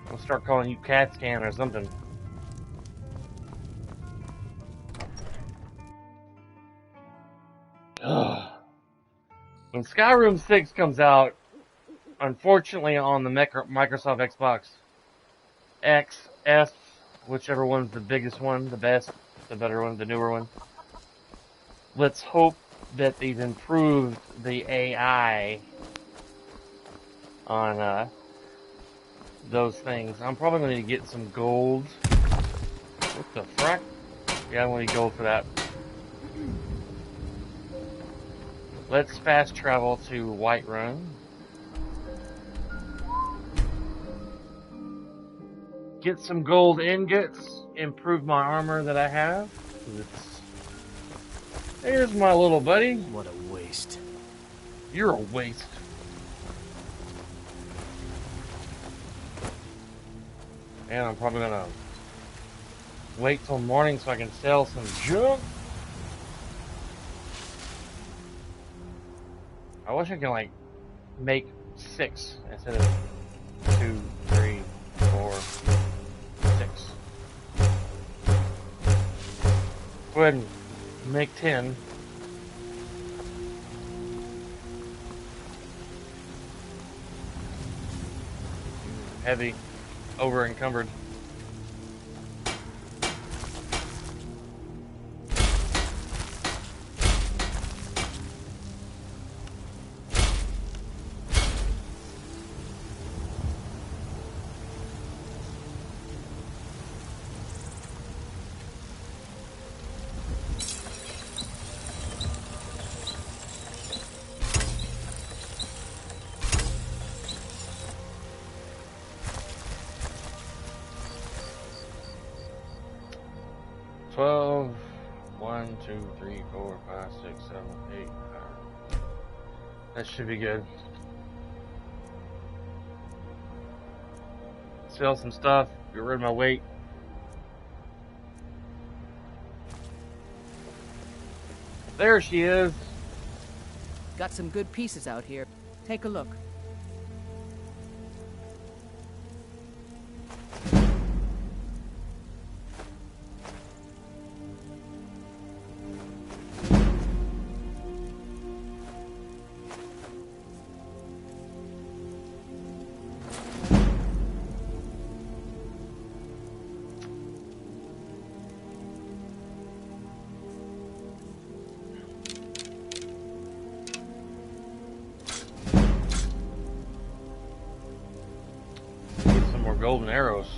I'll start calling you Cat Scan or something. Ugh. When Skyrim 6 comes out, unfortunately on the Microsoft Xbox X, S, whichever one's the biggest one, the best, the better one, the newer one. Let's hope that they've improved the AI on those things. I'm probably going to get some gold. What the frack? Yeah, I want to need gold for that. Let's fast travel to Whiterun. Get some gold ingots, improve my armor that I have. There's my little buddy. What a waste. You're a waste. And I'm probably gonna wait till morning so I can sell some junk. I wish I could like make 6 instead of 2, 3, 4, 6. Go ahead and make 10. Heavy, over encumbered. That should be good. sell some stuff, get rid of my weight. There she is. Got some good pieces out here. Take a look. Golden arrows.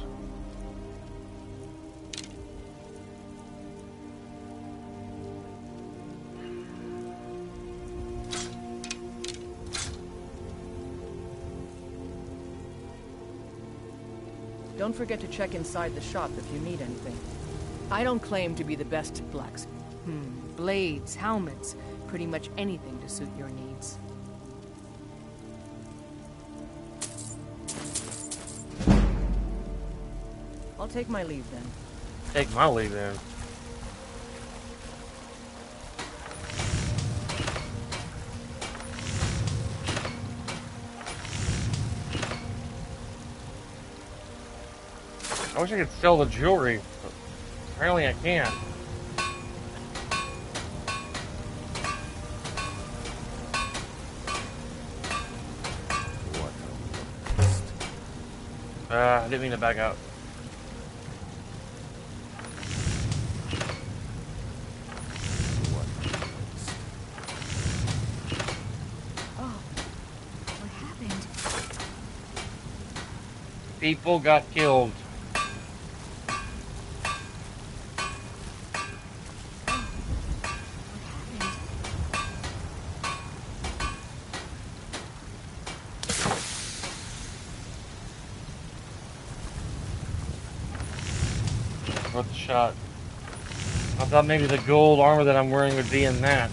Don't forget to check inside the shop if you need anything. I don't claim to be the best blacksmith. Blades, helmets, pretty much anything to suit your needs. I'll take my leave then. Take my leave then. I wish I could sell the jewelry, but apparently I can't. I didn't mean to back out. People got killed. Worth the shot. I thought maybe the gold armor that I'm wearing would be in that.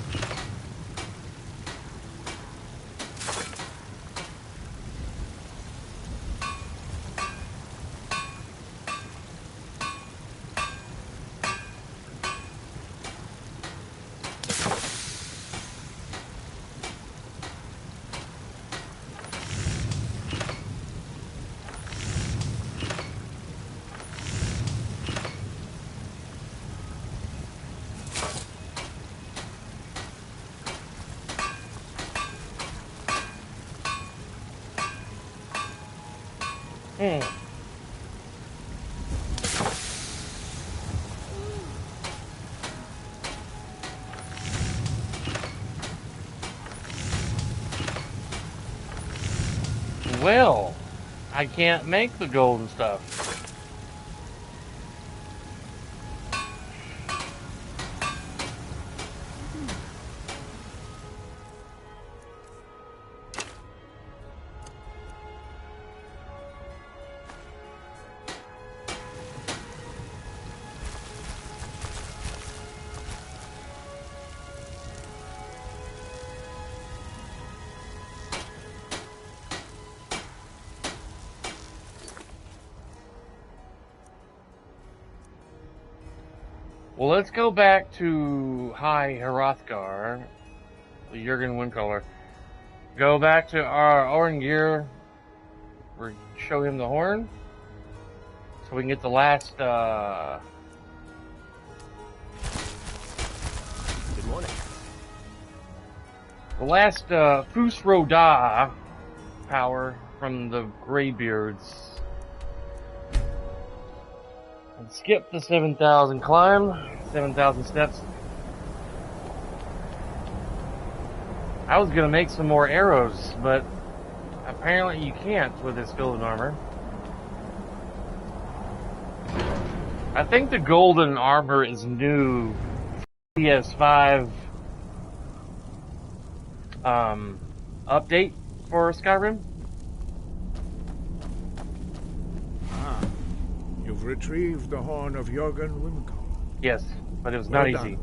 Well, I can't make the golden stuff. Well, let's go back to High Hrothgar, Jurgen Windcaller. Go back to our Orangir, show him the horn, so we can get the last, Good morning. The last, Fus Roda power from the Greybeards. And skip the 7,000 climb, 7,000 steps. I was gonna make some more arrows, but apparently you can't with this golden armor. I think the golden armor is new PS5 update for Skyrim. You've retrieved the horn of Jurgen Windcaller. Yes, but it was not easy.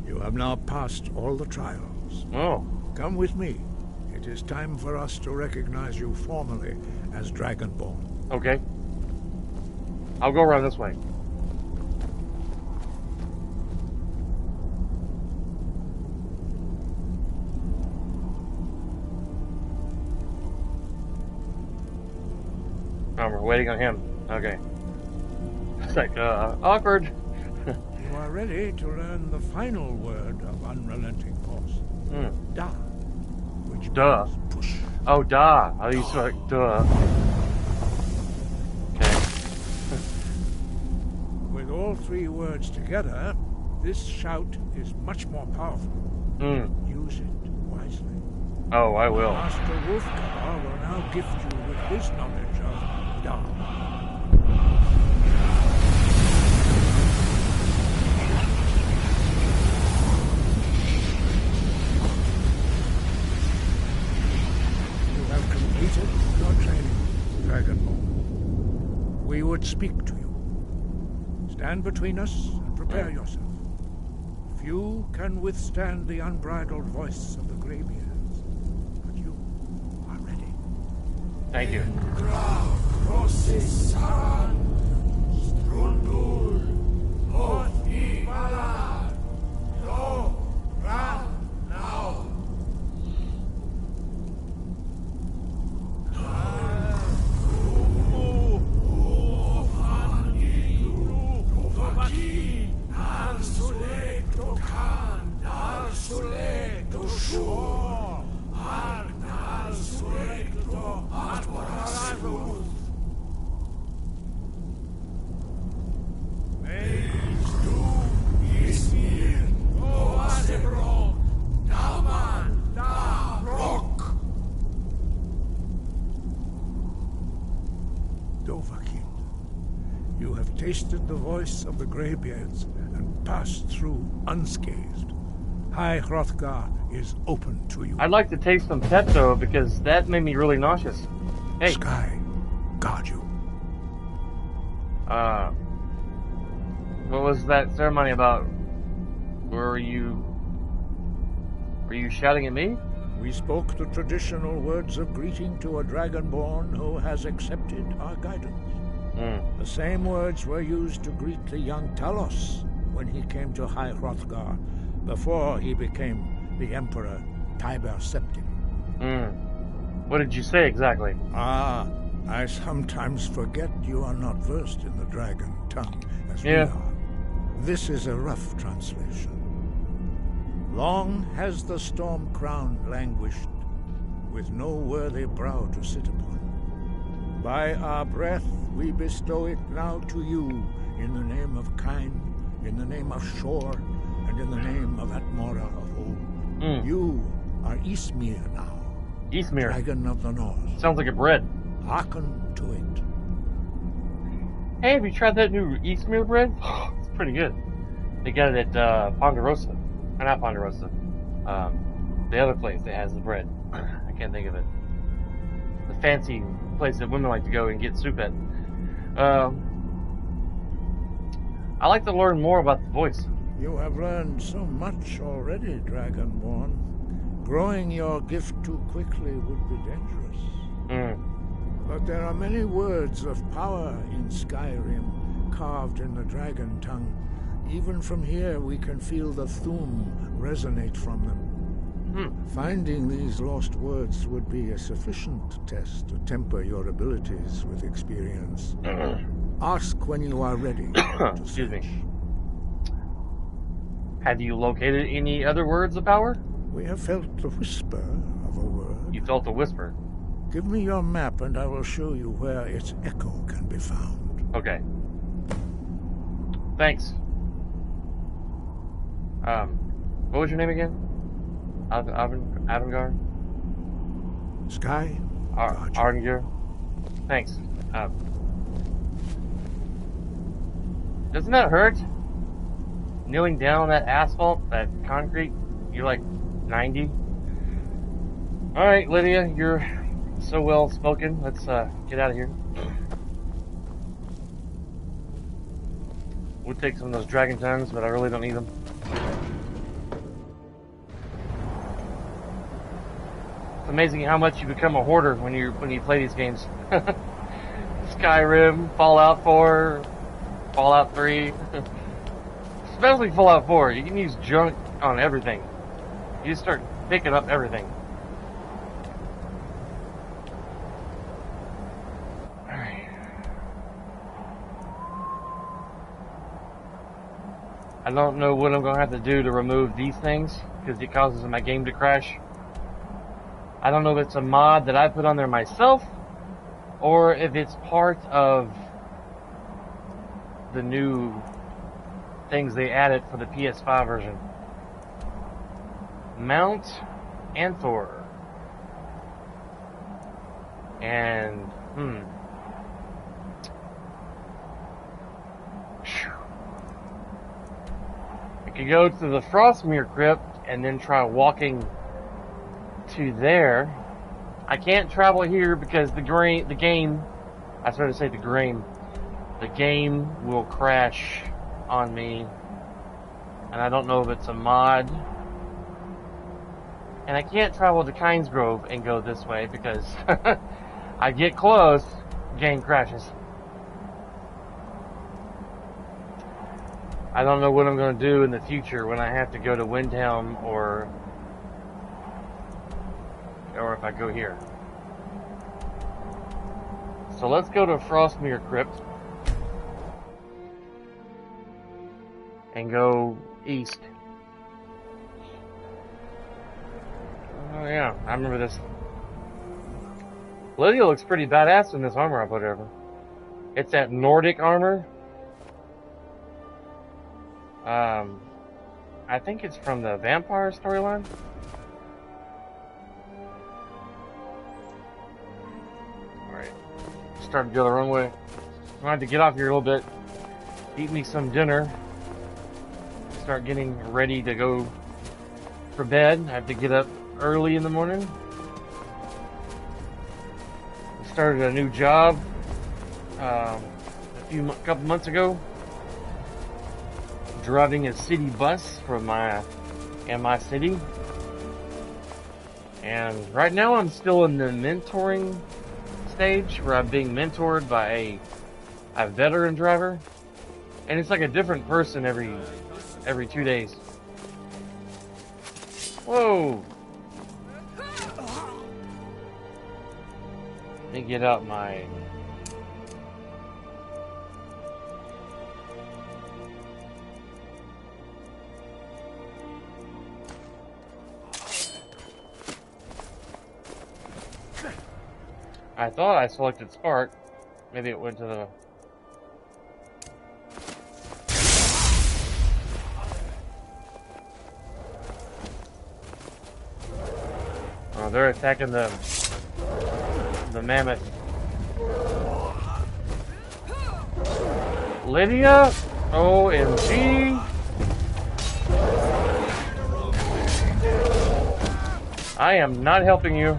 You have now passed all the trials. Oh. Come with me. It is time for us to recognize you formally as Dragonborn. Okay. I'll go around this way. Oh, we're waiting on him. Okay. It's like, awkward. You are ready to learn the final word of unrelenting force. Da. Which duh. means push. Oh, da. I used to like, duh. Okay. With all three words together, this shout is much more powerful. Use it wisely. Oh, I will. Master Wolfgar will now gift you with his knowledge of Da. Completed your training, Dragonborn. We would speak to you. Stand between us and prepare yourself. Few can withstand the unbridled voice of the Greybeards, but you are ready. Thank you. You have tasted the voice of the Greybeards and passed through unscathed. High Hrothgar is open to you. I'd like to taste some Pepto because that made me really nauseous. Hey. Sky, guard you. What was that ceremony about? Were you shouting at me? We spoke the traditional words of greeting to a Dragonborn who has accepted our guidance. The same words were used to greet the young Talos when he came to High Hrothgar, before he became the Emperor Tiber Septim. What did you say exactly? I sometimes forget you are not versed in the dragon tongue as we are. This is a rough translation. Long has the storm crown languished, with no worthy brow to sit upon. By our breath we bestow it now to you, in the name of Kyne, in the name of Shor, and in the name of Atmora of old. You are Ysmir now. Ysmir. Dragon of the North. Sounds like a bread. Hearken to it. Hey, have you tried that new Ysmir bread? It's pretty good. They got it at Ponderosa. Not Ponderosa. The other place that has the bread. I can't think of it. The fancy place that women like to go and get soup at. I like to learn more about the voice. You have learned so much already, Dragonborn. Growing your gift too quickly would be dangerous. But there are many words of power in Skyrim, carved in the dragon tongue. Even from here we can feel the Thu'um resonate from them. Finding these lost words would be a sufficient test to temper your abilities with experience. Ask when you are ready. Excuse me. Have you located any other words of power? We have felt the whisper of a word. You felt the whisper? Give me your map and I will show you where its echo can be found. Okay. Thanks. What was your name again? Avangar? Sky? Arngir? Thanks. Doesn't that hurt? Kneeling down on that asphalt, that concrete, you're like 90. Alright, Lydia, you're so well spoken. Let's get out of here. We'll take some of those dragon tongues, but I really don't need them. It's amazing how much you become a hoarder when you play these games. Skyrim Skyrim, Fallout 4, Fallout 3. Especially Fallout 4. You can use junk on everything. You just start picking up everything. Alright. I don't know what I'm going to have to do to remove these things, because it causes my game to crash. I don't know if it's a mod that I put on there myself, or if it's part of the new things they added for the PS5 version. Mount Anthor. And, I could go to the Frostmere Crypt and then try walking to there. I can't travel here because the game will crash on me, and I don't know if it's a mod. And I can't travel to Kinesgrove and go this way because I get close, game crashes. I don't know what I'm going to do in the future when I have to go to Windhelm or if I go here. So let's go to Frostmere Crypt and go east. Oh yeah, I remember this. Lydia looks pretty badass in this armor I put over. It's that Nordic armor. I think it's from the vampire storyline. Alright. Started to go the wrong way. I'm gonna have to get off here a little bit. Eat me some dinner. Start getting ready to go for bed. I have to get up early in the morning. I started a new job a couple months ago, driving a city bus for my city. And right now I'm still in the mentoring stage where I'm being mentored by a veteran driver, and it's like a different person every 2 days. Whoa! Let me get out my... I thought I selected Spark. Maybe it went to the... Oh, they're attacking the mammoth. Lydia? OMG! I am not helping you.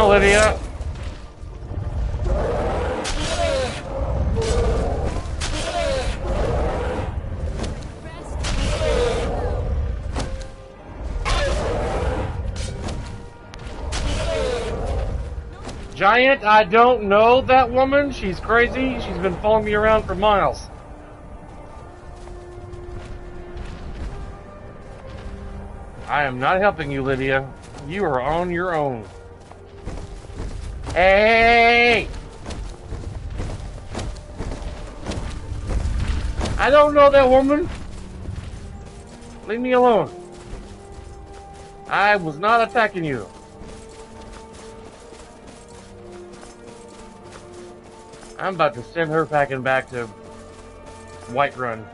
Lydia. Giant, I don't know that woman. She's crazy. She's been following me around for miles. I am not helping you, Lydia. You are on your own. Hey! I don't know that woman. Leave me alone. I was not attacking you. I'm about to send her packing back to Whiterun.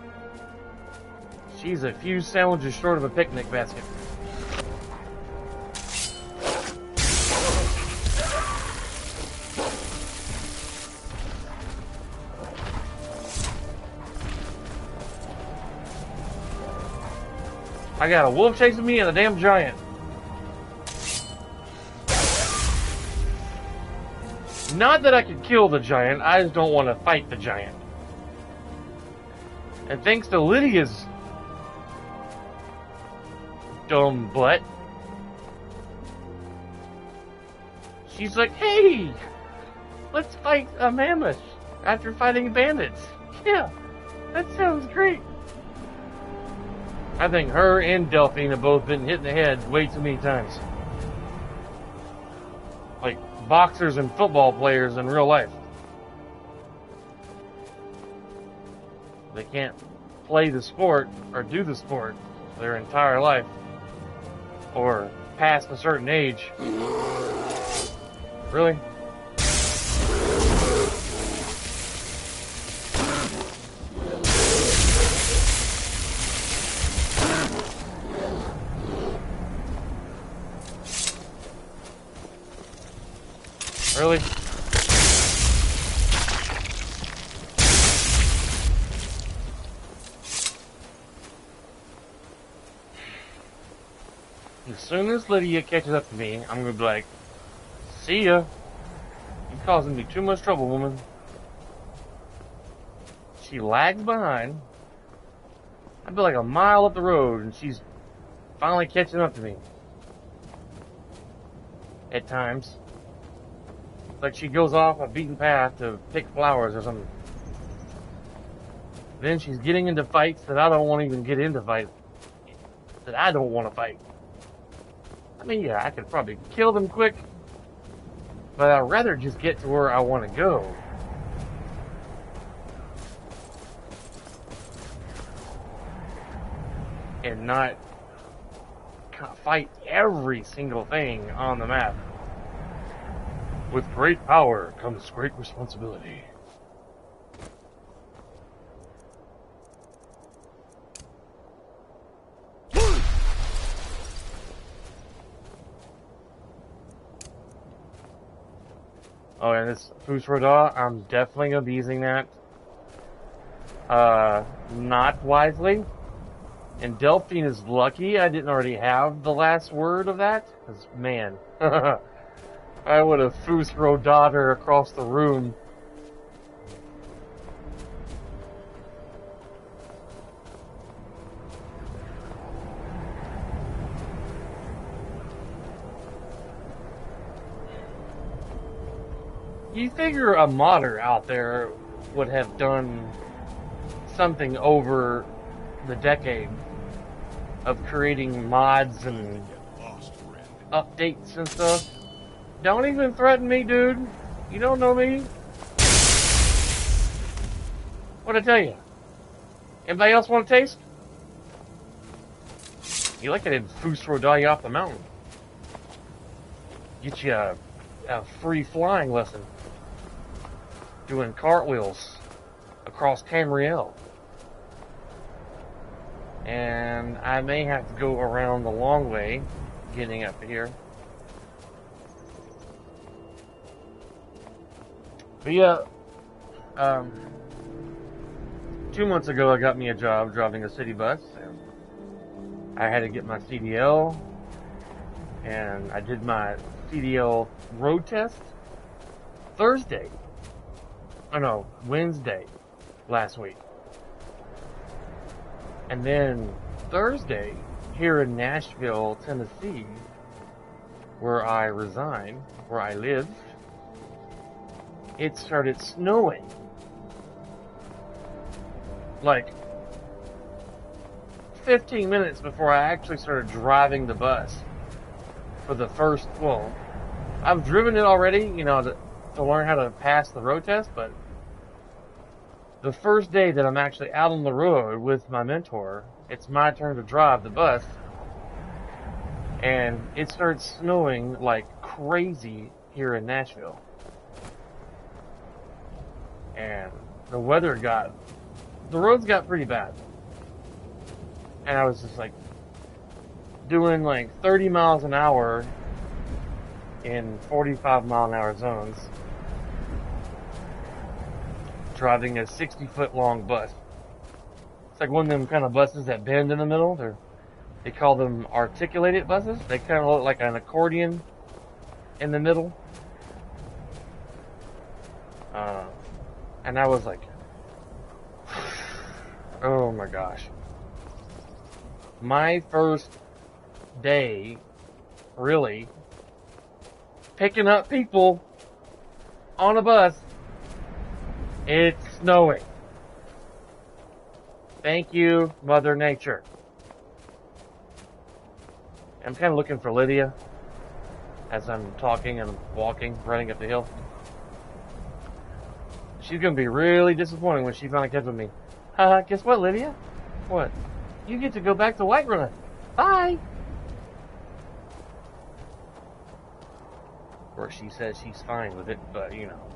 She's a few sandwiches short of a picnic basket. I got a wolf chasing me and a damn giant. Not that I could kill the giant, I just don't want to fight the giant. And thanks to Lydia's dumb butt, she's like, hey, let's fight a mammoth after fighting bandits. Yeah, that sounds great. I think her and Delphine have both been hit in the head way too many times. Like boxers and football players in real life. They can't play the sport or do the sport their entire life or past a certain age. Really? Really? As soon as Lydia catches up to me, I'm gonna be like, see ya. You're causing me too much trouble, woman. She lags behind. I'd be like a mile up the road and she's finally catching up to me. At times. Like she goes off a beaten path to pick flowers or something. Then she's getting into fights that I don't want to even get into fights. That I don't want to fight. I mean, yeah, I could probably kill them quick. But I'd rather just get to where I want to go. And not fight every single thing on the map. With great power comes great responsibility. Oh, and this Fusroda, I'm definitely going to be using that. Not wisely. And Delphine is lucky I didn't already have the last word of that. Because, man, I would have Fusroda'd her across the room. You figure a modder out there would have done something over the decade of creating mods and updates and stuff. Don't even threaten me, dude. You don't know me. What'd I tell you? Anybody else want a taste? You like it in Fusroda you off the mountain. Get you a free flying lesson. Doing cartwheels across Tamriel. And I may have to go around the long way getting up here. But yeah, 2 months ago I got me a job driving a city bus. And I had to get my CDL. And I did my CDL road test Thursday. Oh no, Wednesday last week. And then Thursday, here in Nashville, Tennessee, where I reside, where I live, it started snowing. Like 15 minutes before I actually started driving the bus for the first, well, I've driven it already, you know, to learn how to pass the road test, but the first day that I'm actually out on the road with my mentor, it's my turn to drive the bus, and it started snowing like crazy here in Nashville. And the roads got pretty bad. And I was just like doing like 30 miles an hour in 45 mile an hour zones, driving a 60-foot long bus. It's like one of them kind of buses that bend in the middle. They call them articulated buses. They kind of look like an accordion in the middle. And I was like, oh my gosh. My first day, really, picking up people on a bus. It's snowing. Thank you, Mother Nature. I'm kind of looking for Lydia as I'm talking and walking, running up the hill. She's going to be really disappointed when she finally catches me. Guess what, Lydia? What? You get to go back to Whiterun. Bye! Of course, she says she's fine with it, but you know.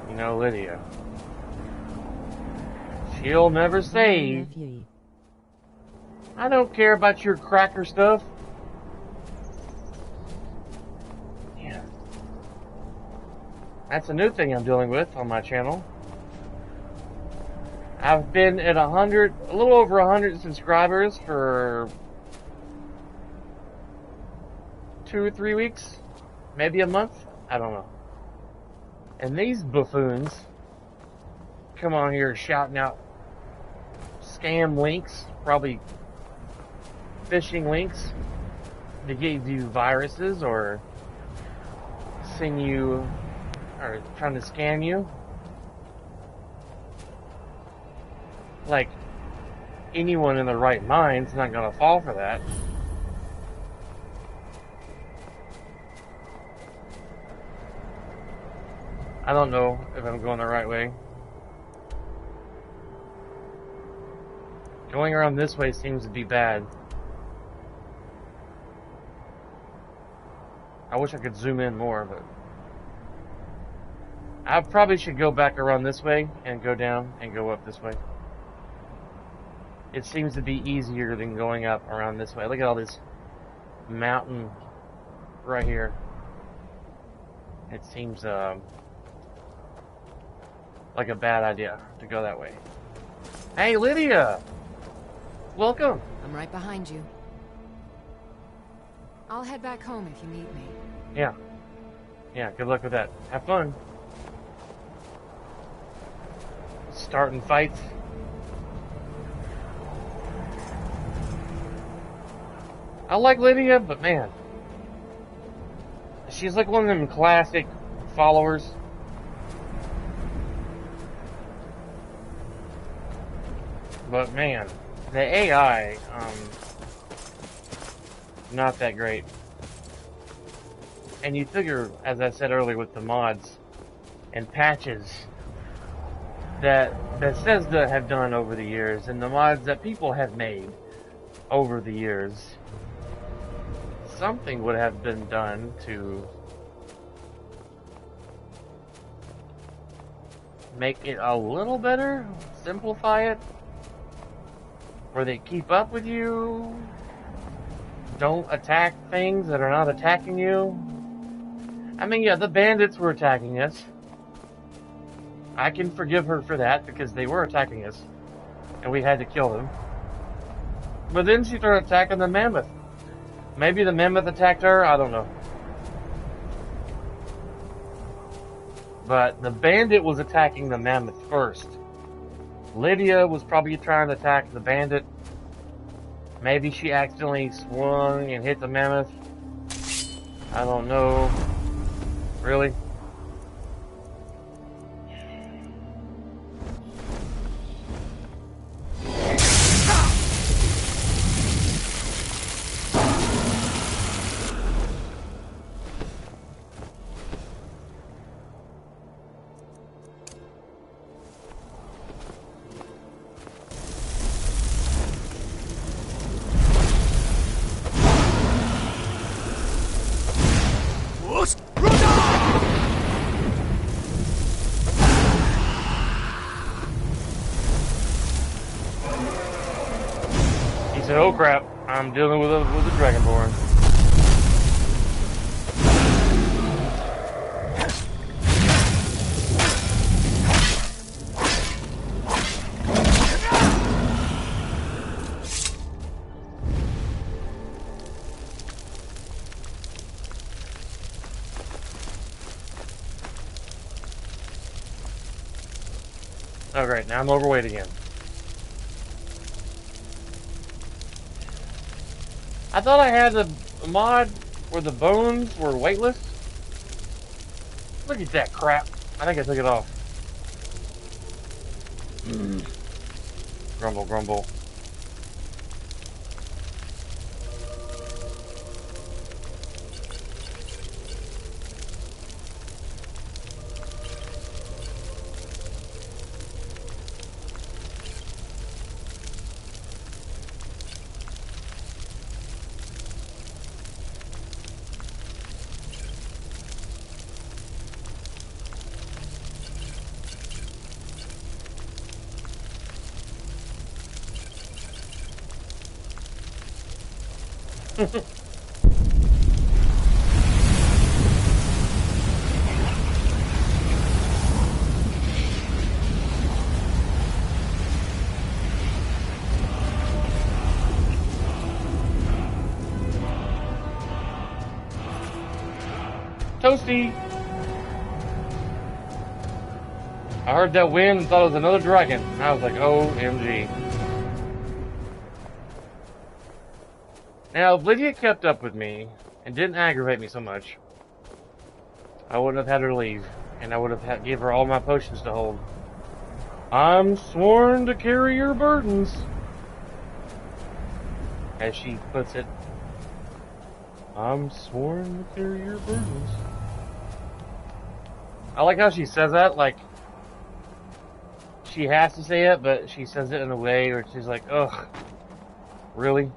You know, Lydia. She'll never say, I don't care about your cracker stuff. Yeah. That's a new thing I'm dealing with on my channel. I've been at a little over 100 subscribers for 2 or 3 weeks, maybe a month. I don't know. And these buffoons come on here shouting out scam links, probably phishing links to give you viruses or send you or trying to scam you. Like, anyone in their right mind's not gonna fall for that. I don't know if I'm going the right way. Going around this way seems to be bad. I wish I could zoom in more, but I probably should go back around this way and go down and go up this way. It seems to be easier than going up around this way. Look at all this mountain right here. It seems like a bad idea to go that way. Hey, Lydia! Welcome! I'm right behind you. I'll head back home if you need me. Yeah. Yeah, good luck with that. Have fun. Starting fights. I like Lydia, but man, she's like one of them classic followers. But man, the AI, not that great. And you figure, as I said earlier, with the mods and patches that Bethesda have done over the years, and the mods that people have made over the years, something would have been done to make it a little better, simplify it, where they keep up with you, don't attack things that are not attacking you. I mean, yeah, the bandits were attacking us. I can forgive her for that because they were attacking us and we had to kill them. But then she started attacking the mammoth. Maybe the mammoth attacked her, I don't know. But the bandit was attacking the mammoth first. Lydia was probably trying to attack the bandit. Maybe she accidentally swung and hit the mammoth. I don't know. Really? Oh crap, I'm dealing with a Dragonborn. Oh, great. Now I'm overweight again. I thought I had a mod where the bones were weightless. Look at that crap. I think I took it off. Grumble, grumble. Toasty! I heard that wind and thought it was another dragon. I was like, OMG. Now, if Lydia kept up with me and didn't aggravate me so much, I wouldn't have had her leave, and I would have gave her all my potions to hold. I'm sworn to carry your burdens, as she puts it. I'm sworn to carry your burdens. I like how she says that, like, she has to say it, but she says it in a way where she's like, ugh, really?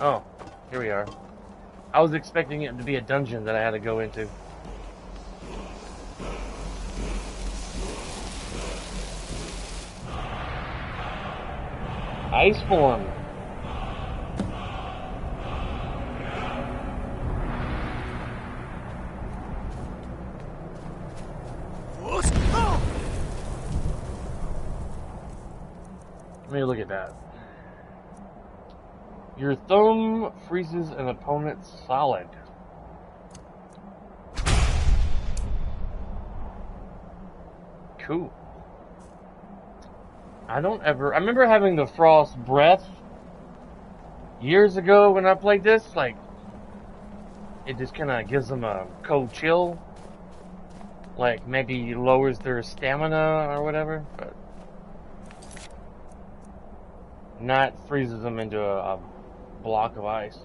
Oh, here we are. I was expecting it to be a dungeon that I had to go into. Ice form. Let me look at that. Your thumb freezes an opponent solid. Cool. I remember having the frost breath years ago when I played this. Like, it just kind of gives them a cold chill. Like, maybe lowers their stamina or whatever. But not freezes them into a block of ice.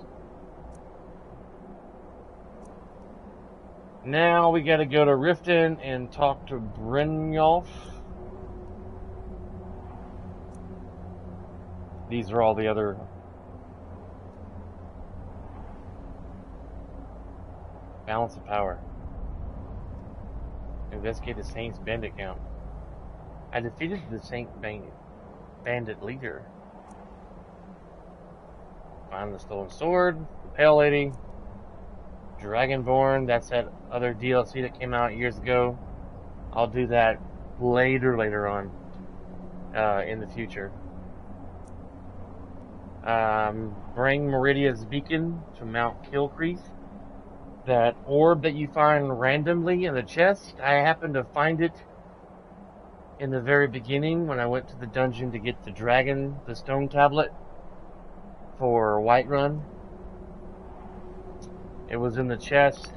Now we gotta go to Riften and talk to Brynjolf. These are all the other balance of power. Investigate the Saint's bandit count. I defeated the Saint bandit leader. Find the stolen sword, the Pale Lady, Dragonborn. That's that other DLC that came out years ago. I'll do that later on in the future. Bring Meridia's beacon to Mount Kilcrease. That orb that you find randomly in the chest, I happened to find it in the very beginning when I went to the dungeon to get the dragon, the stone tablet for Whiterun. It was in the chest.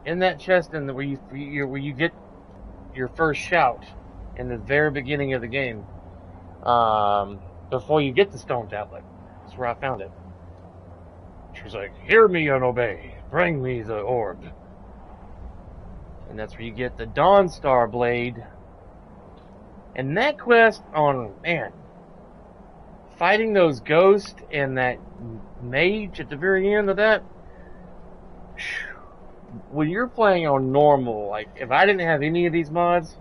In that chest, and where you get your first shout in the very beginning of the game, before you get the stone tablet. That's where I found it. She's like, "Hear me and obey. Bring me the orb." And that's where you get the Dawnstar blade. And that quest man, fighting those ghosts and that mage at the very end of that, when you're playing on normal, like, if I didn't have any of these mods,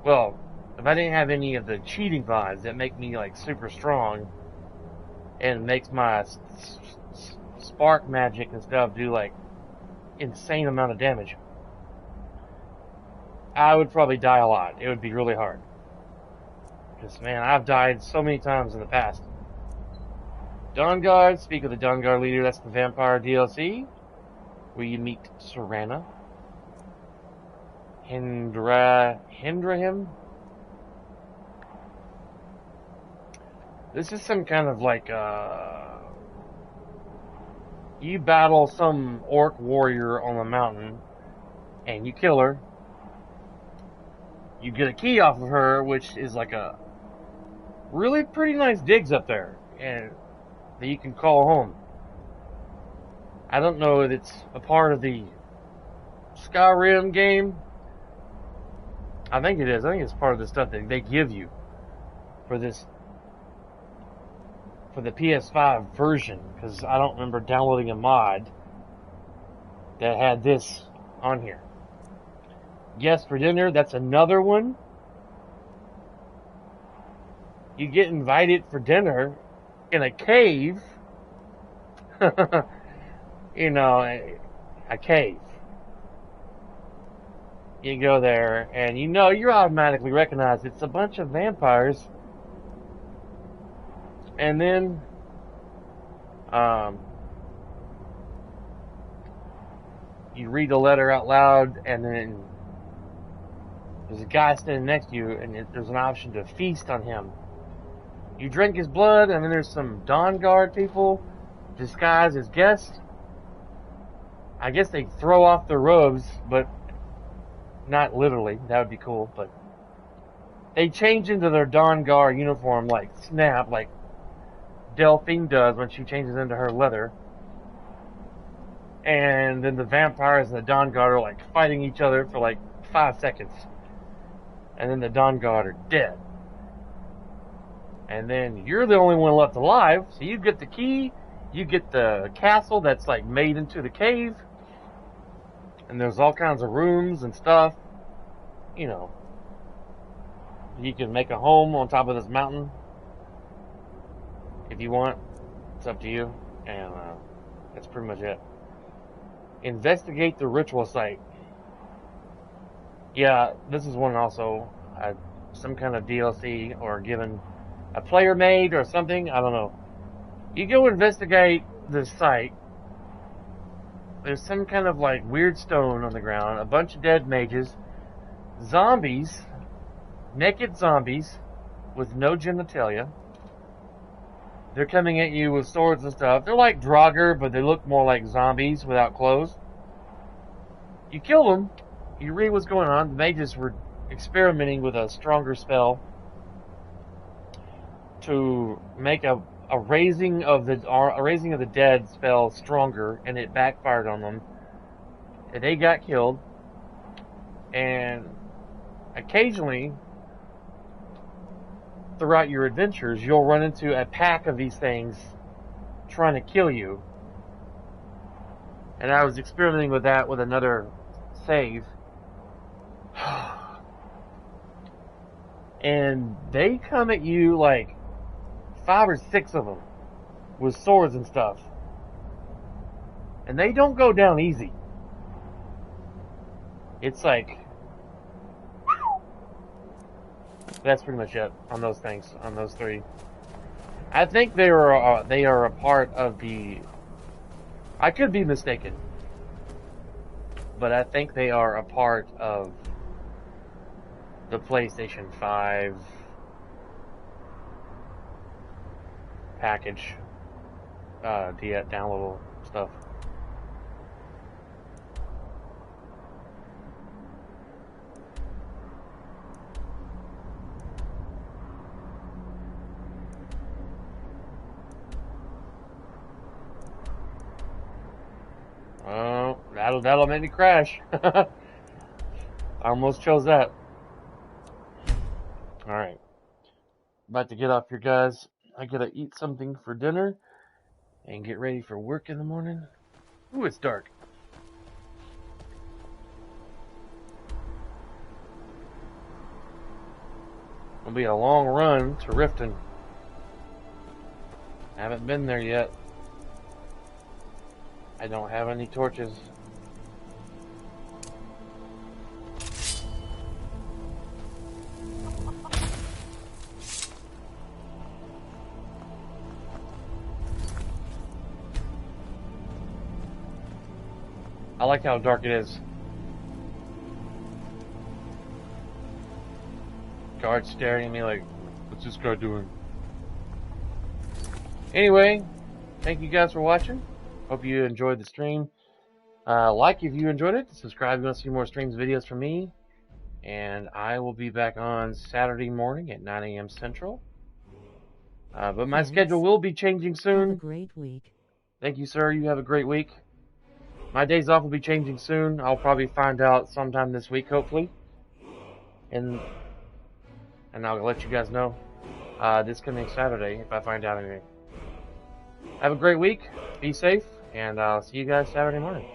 well, if I didn't have any of the cheating VODs that make me, like, super strong and makes my spark magic and stuff do, like, insane amount of damage, I would probably die a lot. It would be really hard. Because, man, I've died so many times in the past. Dawnguard, speak of the Dawnguard leader, that's the vampire DLC. where you meet Serana. Hindrahim. This is some kind of like, you battle some orc warrior on the mountain, and you kill her. You get a key off of her, which is like a really pretty nice digs up there, and that you can call home. I don't know if it's a part of the Skyrim game. I think it is. I think it's part of the stuff that they give you for this, for the PS5 version, because I don't remember downloading a mod that had this on here. Yes, for dinner, that's another one. You get invited for dinner in a cave. You know, a cave. You go there, and you know, you're automatically recognized it's a bunch of vampires. And then, you read the letter out loud, and then there's a guy standing next to you, and there's an option to feast on him. You drink his blood, and then there's some Dawn Guard people disguised as guests. I guess they throw off their robes, but not literally. That would be cool, but they change into their Dawn Guard uniform like Snap, like Delphine does when she changes into her leather. And then the vampires and the Dawn Guard are like fighting each other for like 5 seconds. And then the Dawn Guard are dead. And then you're the only one left alive, so you get the key, you get the castle that's like made into the cave. And there's all kinds of rooms and stuff. You know, you can make a home on top of this mountain if you want. It's up to you. And that's pretty much it. Investigate the ritual site. Yeah, this is one also. Some kind of DLC or given a player made or something. I don't know. You go investigate this site. There's some kind of like weird stone on the ground. A bunch of dead mages. Zombies. Naked zombies with no genitalia. They're coming at you with swords and stuff. They're like Draugr, but they look more like zombies without clothes. You kill them. You read what's going on. The mages were experimenting with a stronger spell to make a raising of the dead spell stronger, and it backfired on them. And they got killed. And occasionally, throughout your adventures, you'll run into a pack of these things trying to kill you. And I was experimenting with that with another save. And they come at you like 5 or 6 of them with swords and stuff. And they don't go down easy. It's like, that's pretty much it on those things, on those 3. I think they are a part of the, I could be mistaken, but I think they are a part of the PlayStation 5 package, downloadable stuff. Oh, that'll make me crash. I almost chose that. Alright. About to get off here, guys. I gotta eat something for dinner and get ready for work in the morning. Ooh, it's dark. It'll be a long run to Riften. I haven't been there yet. I don't have any torches. I like how dark it is. Guard staring at me like, what's this guy doing? Anyway, thank you guys for watching. Hope you enjoyed the stream. Like if you enjoyed it. Subscribe if you want to see more streams, videos from me. And I will be back on Saturday morning at 9 a.m. Central. But my schedule will be changing soon. Have a great week. Thank you, sir. You have a great week. My days off will be changing soon. I'll probably find out sometime this week, hopefully. And I'll let you guys know this coming Saturday if I find out anything. Have a great week. Be safe. And I'll see you guys Saturday morning.